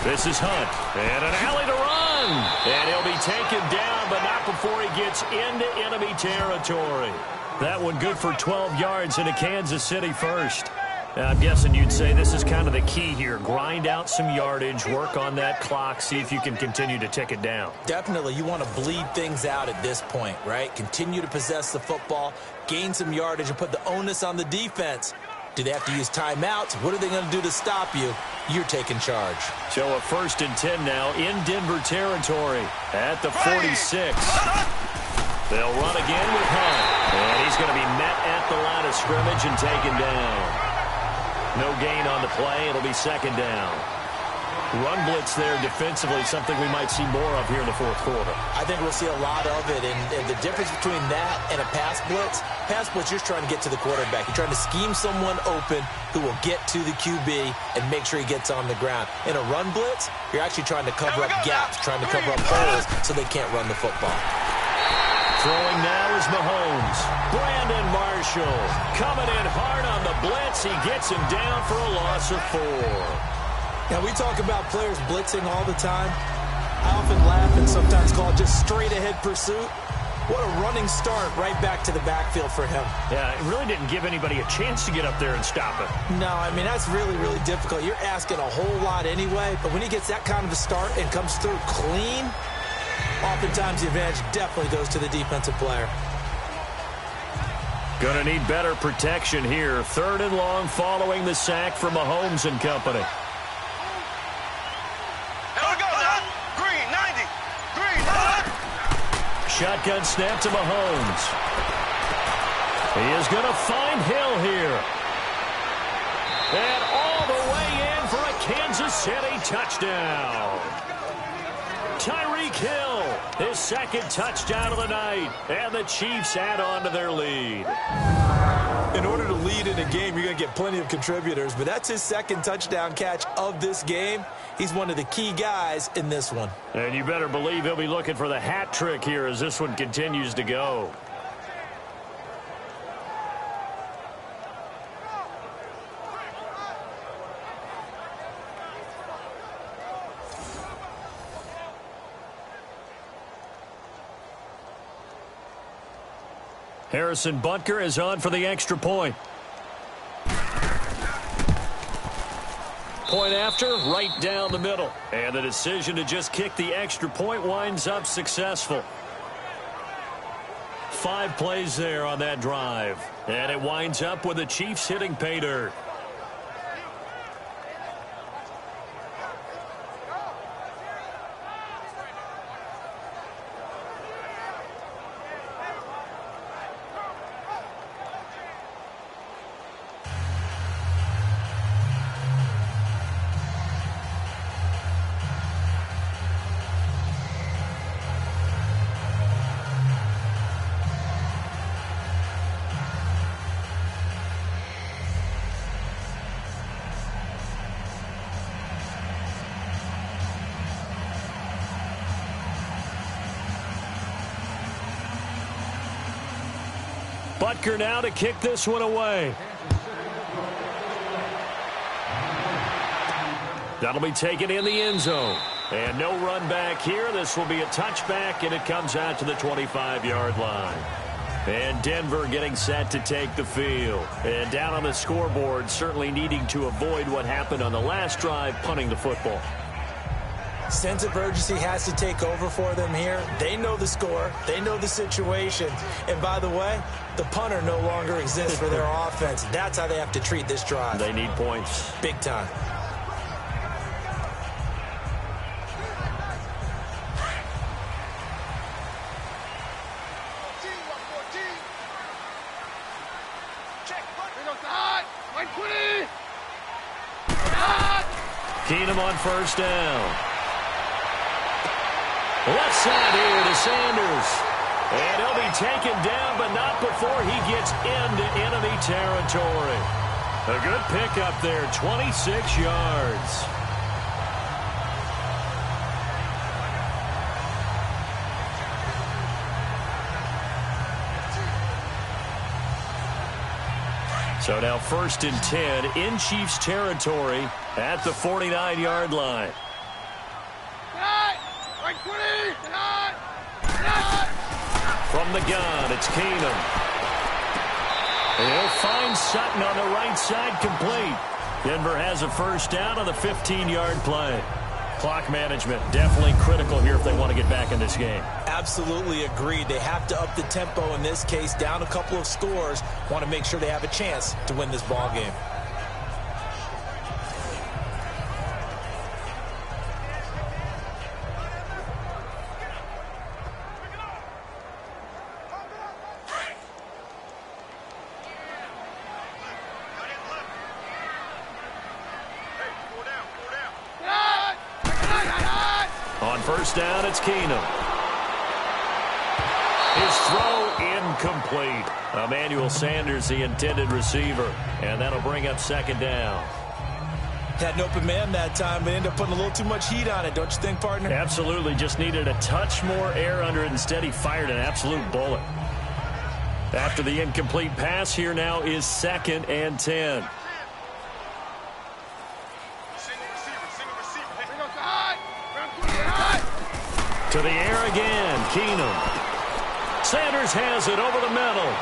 This is Hunt, and an alley to run. And he'll be taken down, but not before he gets into enemy territory. That one good for 12 yards into Kansas City first. I'm guessing you'd say this is kind of the key here. Grind out some yardage, work on that clock, see if you can continue to tick it down. Definitely. You want to bleed things out at this point, right? Continue to possess the football, gain some yardage, and put the onus on the defense. Do they have to use timeouts? What are they going to do to stop you? You're taking charge. So a 1st and 10 now in Denver territory at the 46. They'll run again with Hunt. And he's going to be met at the line of scrimmage and taken down. No gain on the play. It'll be 2nd down. Run blitz there defensively, something we might see more of here in the 4th quarter. I think we'll see a lot of it, and the difference between that and a pass blitz, you're just trying to get to the quarterback. You're trying to scheme someone open who will get to the QB and make sure he gets on the ground. In a run blitz, you're actually trying to cover up gaps, trying to cover up holes so they can't run the football. Throwing now is Mahomes. Brandon Marshall coming in hard on the blitz. He gets him down for a loss of 4. Now, we talk about players blitzing all the time. I often laugh and sometimes call it just straight-ahead pursuit. What a running start right back to the backfield for him. Yeah, it really didn't give anybody a chance to get up there and stop it. No, I mean, that's really, really difficult. You're asking a whole lot anyway, but when he gets that kind of a start and comes through clean, oftentimes the advantage definitely goes to the defensive player. Going to need better protection here. 3rd and long following the sack from Mahomes and company. Here we go. shotgun snap to Mahomes. He is going to find Hill here. And all the way in for a Kansas City touchdown. Tyreek Hill, his second touchdown of the night. And the Chiefs add on to their lead. In order to lead in a game, you're going to get plenty of contributors, but that's his second touchdown catch of this game. He's one of the key guys in this one. And you better believe he'll be looking for the hat trick here as this one continues to go. Harrison Butker is on for the extra point. Point after, right down the middle. And the decision to just kick the extra point winds up successful. 5 plays there on that drive. And it winds up with the Chiefs hitting pay dirt. Butker now to kick this one away. That'll be taken in the end zone. And no run back here. This will be a touchback, and it comes out to the 25-yard line. And Denver getting set to take the field. And down on the scoreboard, certainly needing to avoid what happened on the last drive, punting the football. Sense of urgency has to take over for them here. They know the score. They know the situation. And by the way, the punter no longer exists for their offense. That's how they have to treat this drive. They need points. Big time. Keenum on first down. Left side here to Sanders. And he'll be taken down, but not before he gets into enemy territory. A good pickup there, 26 yards. So now 1st and 10 in Chiefs territory at the 49-yard line. From the gun, it's Keenum. He'll find Sutton on the right side, complete. Denver has a first down on the 15-yard play. Clock management definitely critical here if they want to get back in this game. Absolutely agreed. They have to up the tempo in this case, down a couple of scores. Want to make sure they have a chance to win this ball game. First down, it's Keenum. His throw incomplete. Emmanuel Sanders, the intended receiver. And that'll bring up 2nd down. Had an open man that time, but ended up putting a little too much heat on it, don't you think, partner? Absolutely. Just needed a touch more air under it. Instead, he fired an absolute bullet. After the incomplete pass, here now is 2nd and 10. To the air again, Keenum. Sanders has it over the middle.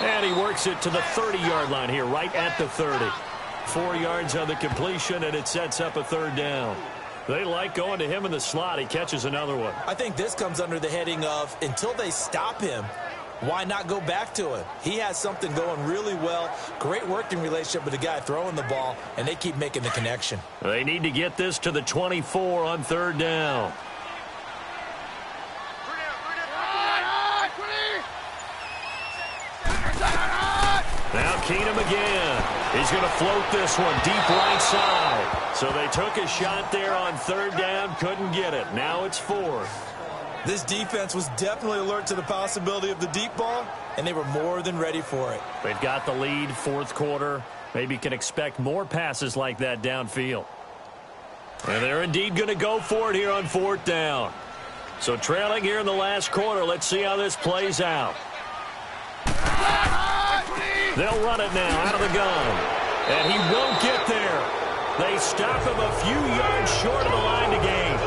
And he works it to the 30-yard line here, right at the 30. 4 yards on the completion, and it sets up a 3rd down. They like going to him in the slot. He catches another one. I think this comes under the heading of, until they stop him, why not go back to it? He has something going really well. Great working relationship with the guy throwing the ball, and they keep making the connection. They need to get this to the 24 on 3rd down. Keenum again. He's going to float this one deep right side. So they took a shot there on third down, couldn't get it. Now it's fourth. This defense was definitely alert to the possibility of the deep ball, and they were more than ready for it. They've got the lead, fourth quarter. Maybe can expect more passes like that downfield. And they're indeed going to go for it here on fourth down. So trailing here in the last quarter. Let's see how this plays out. They'll run it now out of the gun. And he won't get there. They stop him a few yards short of the line to gain.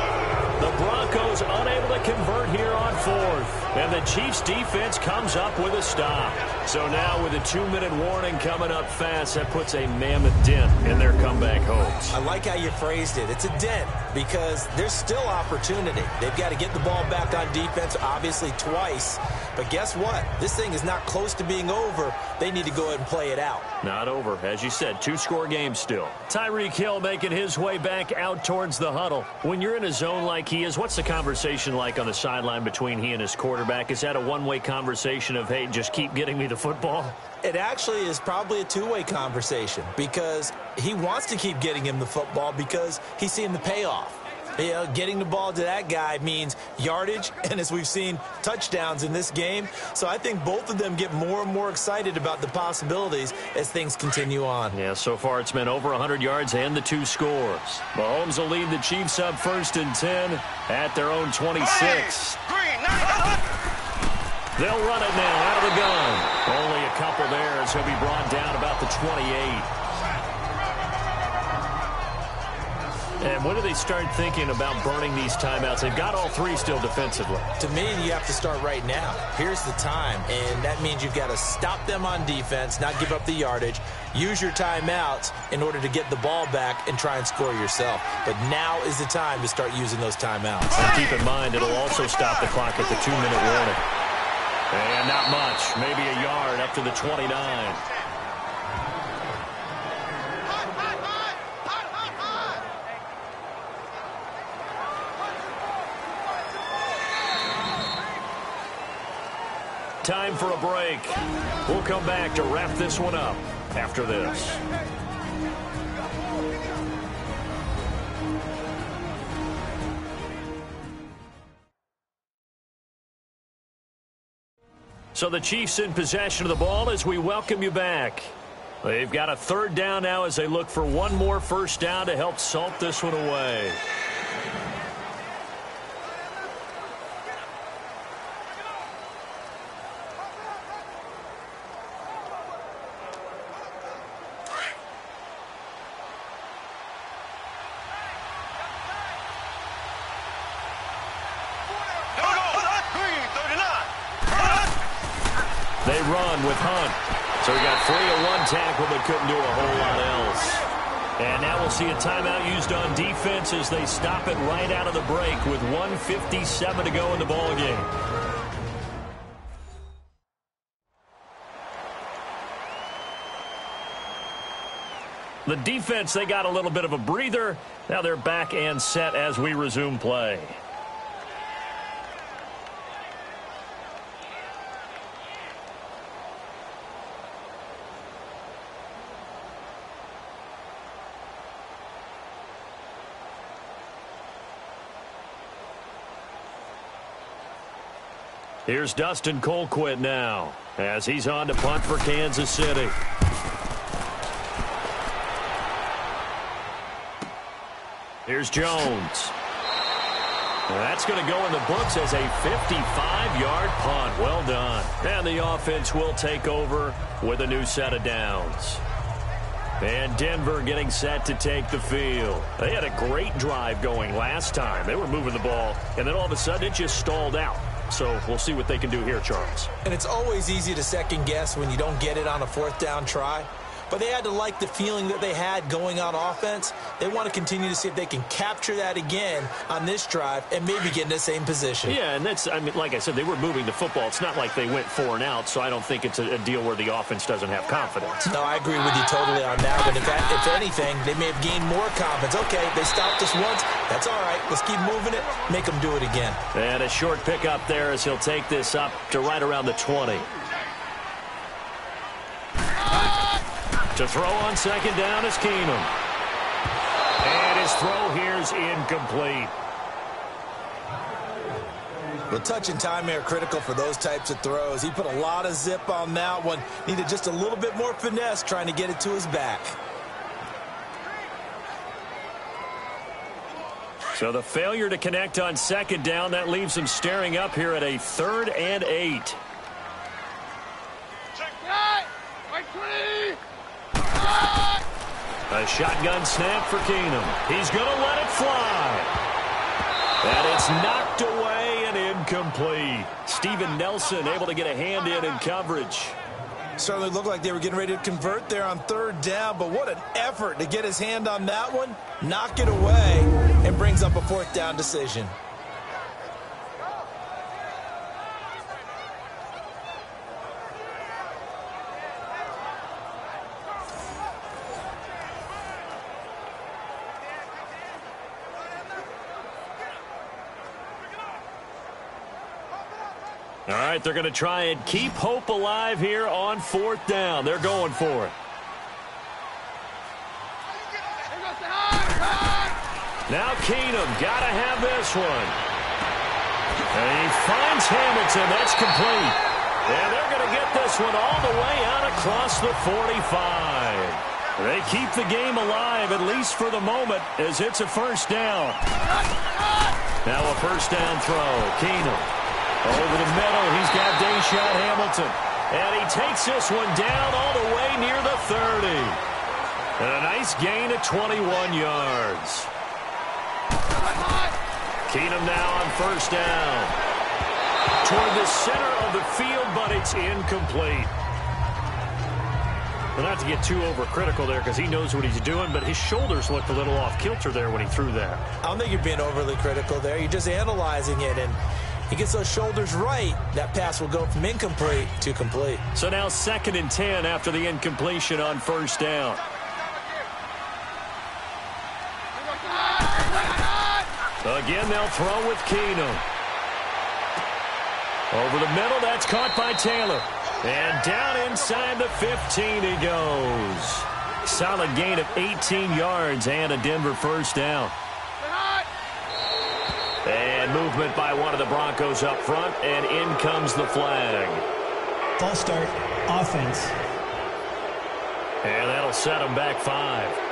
The Broncos unable to convert here on fourth. And the Chiefs defense comes up with a stop. So now with a 2-minute warning coming up fast, that puts a mammoth dent in their comeback hopes. I like how you phrased it. It's a dent because there's still opportunity. They've got to get the ball back on defense, obviously twice. But guess what? This thing is not close to being over. They need to go ahead and play it out. Not over. As you said, 2-score game still. Tyreek Hill making his way back out towards the huddle. When you're in a zone like he is, what's the conversation like on the sideline between he and his quarterback? Is that a one-way conversation of, hey, just keep getting me the football? It actually is probably a two-way conversation because he wants to keep getting him the football because he's seeing the payoff. You know, getting the ball to that guy means yardage, and as we've seen, touchdowns in this game. So I think both of them get more and more excited about the possibilities as things continue on. Yeah, so far it's been over 100 yards and the 2 scores. Mahomes will lead the Chiefs up 1st and 10 at their own 26. They'll run it now out of the gun. Only a couple there as he'll be brought down about the 28. And when do they start thinking about burning these timeouts? They've got all 3 still defensively. To me, you have to start right now. Here's the time, and that means you've got to stop them on defense, not give up the yardage, use your timeouts in order to get the ball back and try and score yourself. But now is the time to start using those timeouts. And keep in mind, it'll also stop the clock at the 2-minute warning. And not much, maybe a yard up to the 29. Time for a break. We'll come back to wrap this one up after this. So the Chiefs in possession of the ball as we welcome you back. They've got a 3rd down now as they look for one more first down to help salt this one away. They run with Hunt. So we got 3 on 1 tackle, but couldn't do a whole lot else. And now we'll see a timeout used on defense as they stop it right out of the break with 1:57 to go in the ballgame. The defense, they got a little bit of a breather. Now they're back and set as we resume play. Here's Dustin Colquitt now as he's on to punt for Kansas City. Here's Jones. That's going to go in the books as a 55-yard punt. Well done. And the offense will take over with a new set of downs. And Denver getting set to take the field. They had a great drive going last time. They were moving the ball, and then all of a sudden it just stalled out. So we'll see what they can do here, Charles. And it's always easy to second guess when you don't get it on a 4th down try. But they had to like the feeling that they had going on offense. They want to continue to see if they can capture that again on this drive and maybe get in the same position. Yeah, and that's, I mean, like I said, they were moving the football. It's not like they went 4 and out, so I don't think it's a deal where the offense doesn't have confidence. No, I agree with you totally on that. But if anything, they may have gained more confidence. Okay, they stopped us once. That's all right. Let's keep moving it. Make them do it again. And a short pickup there as he'll take this up to right around the 20. To throw on second down is Keenum. And his throw here's incomplete. Well, touch and time are critical for those types of throws. He put a lot of zip on that one. Needed just a little bit more finesse trying to get it to his back. So the failure to connect on second down, that leaves him staring up here at a 3rd and 8. A shotgun snap for Keenum. He's going to let it fly. And it's knocked away and incomplete. Steven Nelson able to get a hand in coverage. Certainly looked like they were getting ready to convert there on 3rd down, but what an effort to get his hand on that one, knock it away, and brings up a 4th down decision. All right, they're going to try and keep hope alive here on 4th down. They're going for it. Now Keenum, got to have this one. And he finds Hamilton. That's complete. And they're going to get this one all the way out across the 45. They keep the game alive, at least for the moment, as it's a 1st down. Now a 1st down throw. Keenum. Over the middle, he's got Deshaun Hamilton. And he takes this one down all the way near the 30. And a nice gain of 21 yards. Keenum now on 1st down. Toward the center of the field, but it's incomplete. Well, not to get too overcritical there because he knows what he's doing, but his shoulders looked a little off kilter there when he threw that. I don't think you're being overly critical there. You're just analyzing it, and he gets those shoulders right. That pass will go from incomplete to complete. So now 2nd and 10 after the incompletion on 1st down. Again, they'll throw with Keenum. Over the middle, that's caught by Taylor. And down inside the 15 he goes. Solid gain of 18 yards and a Denver 1st down. And movement by one of the Broncos up front, and in comes the flag. False start, offense. And that'll set them back 5.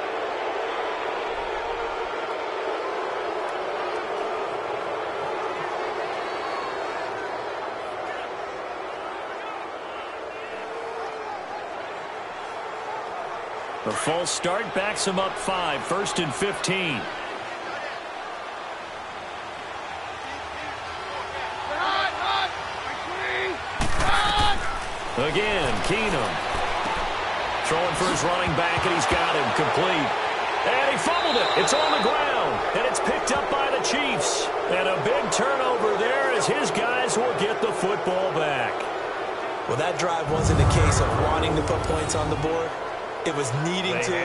The false start backs him up 5, 1st and 15. Again, Keenum. Throwing for his running back, and he's got him complete. And he fumbled it. It's on the ground, and it's picked up by the Chiefs. And a big turnover there as his guys will get the football back. Well, that drive wasn't a case of wanting to put points on the board. It was needing to,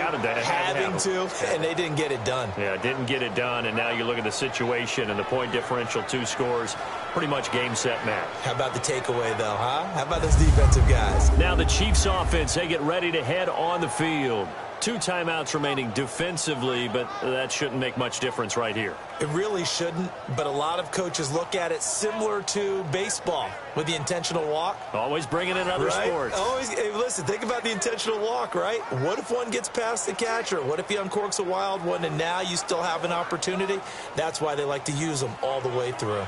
having to, and they didn't get it done. Yeah, didn't get it done, and now you look at the situation and the point differential, 2 scores, pretty much game, set, match. How about the takeaway, though, huh? How about those defensive guys? Now the Chiefs offense, they get ready to head on the field. 2 timeouts remaining defensively, but that shouldn't make much difference right here. It really shouldn't, but a lot of coaches look at it similar to baseball with the intentional walk. Always bringing in other sports. Always, hey, listen, think about the intentional walk, right? What if one gets past the catcher? What if he uncorks a wild one and now you still have an opportunity? That's why they like to use them all the way through.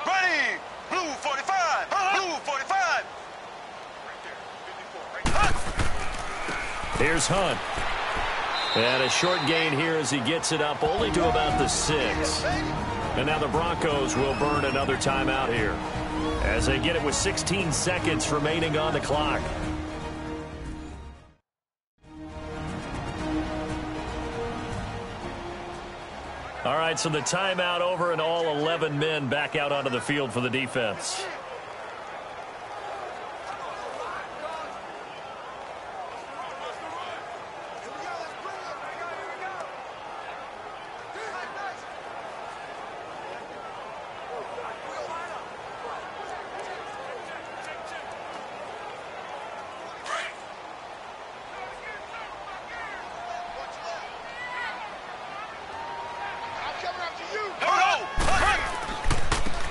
Ready! Blue 45! Blue 45! Here's Hunt. And a short gain here as he gets it up only to about the 6. And now the Broncos will burn another timeout here as they get it with 16 seconds remaining on the clock. All right, so the timeout over and all 11 men back out onto the field for the defense.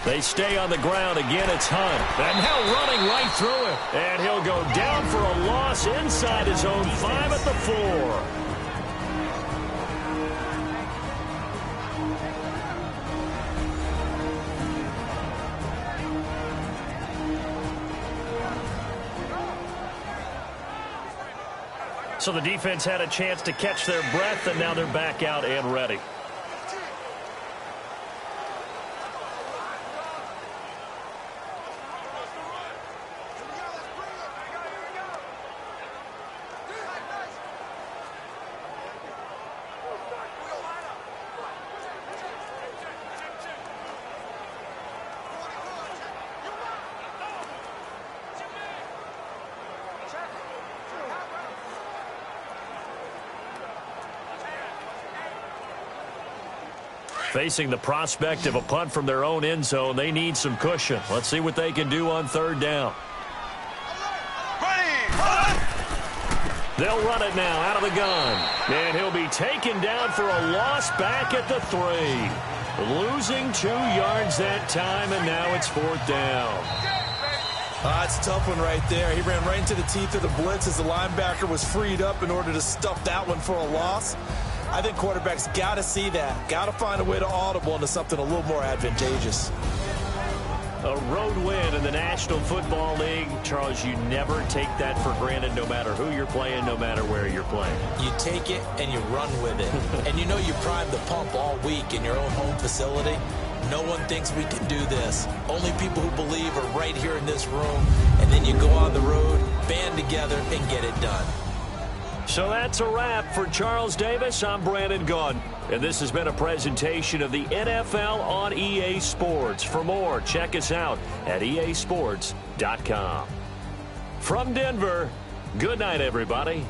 They stay on the ground. Again, it's Hunt. And now running right through it. And he'll go down for a loss inside his own 5 at the 4. So the defense had a chance to catch their breath, and now they're back out and ready. Facing the prospect of a punt from their own end zone, they need some cushion. Let's see what they can do on 3rd down. They'll run it now out of the gun. And he'll be taken down for a loss back at the 3. Losing 2 yards that time, and now it's 4th down. It's a tough one right there. He ran right into the teeth of the blitz as the linebacker was freed up in order to stuff that one for a loss. I think quarterbacks got to see that. Got to find a way to audible into something a little more advantageous. A road win in the National Football League. Charles, you never take that for granted no matter who you're playing, no matter where you're playing. You take it and you run with it. And you know you primed the pump all week in your own home facility. No one thinks we can do this. Only people who believe are right here in this room. And then you go on the road, band together, and get it done. So that's a wrap for Charles Davis. I'm Brandon Gaudin, and this has been a presentation of the NFL on EA Sports. For more, check us out at easports.com. From Denver, good night, everybody.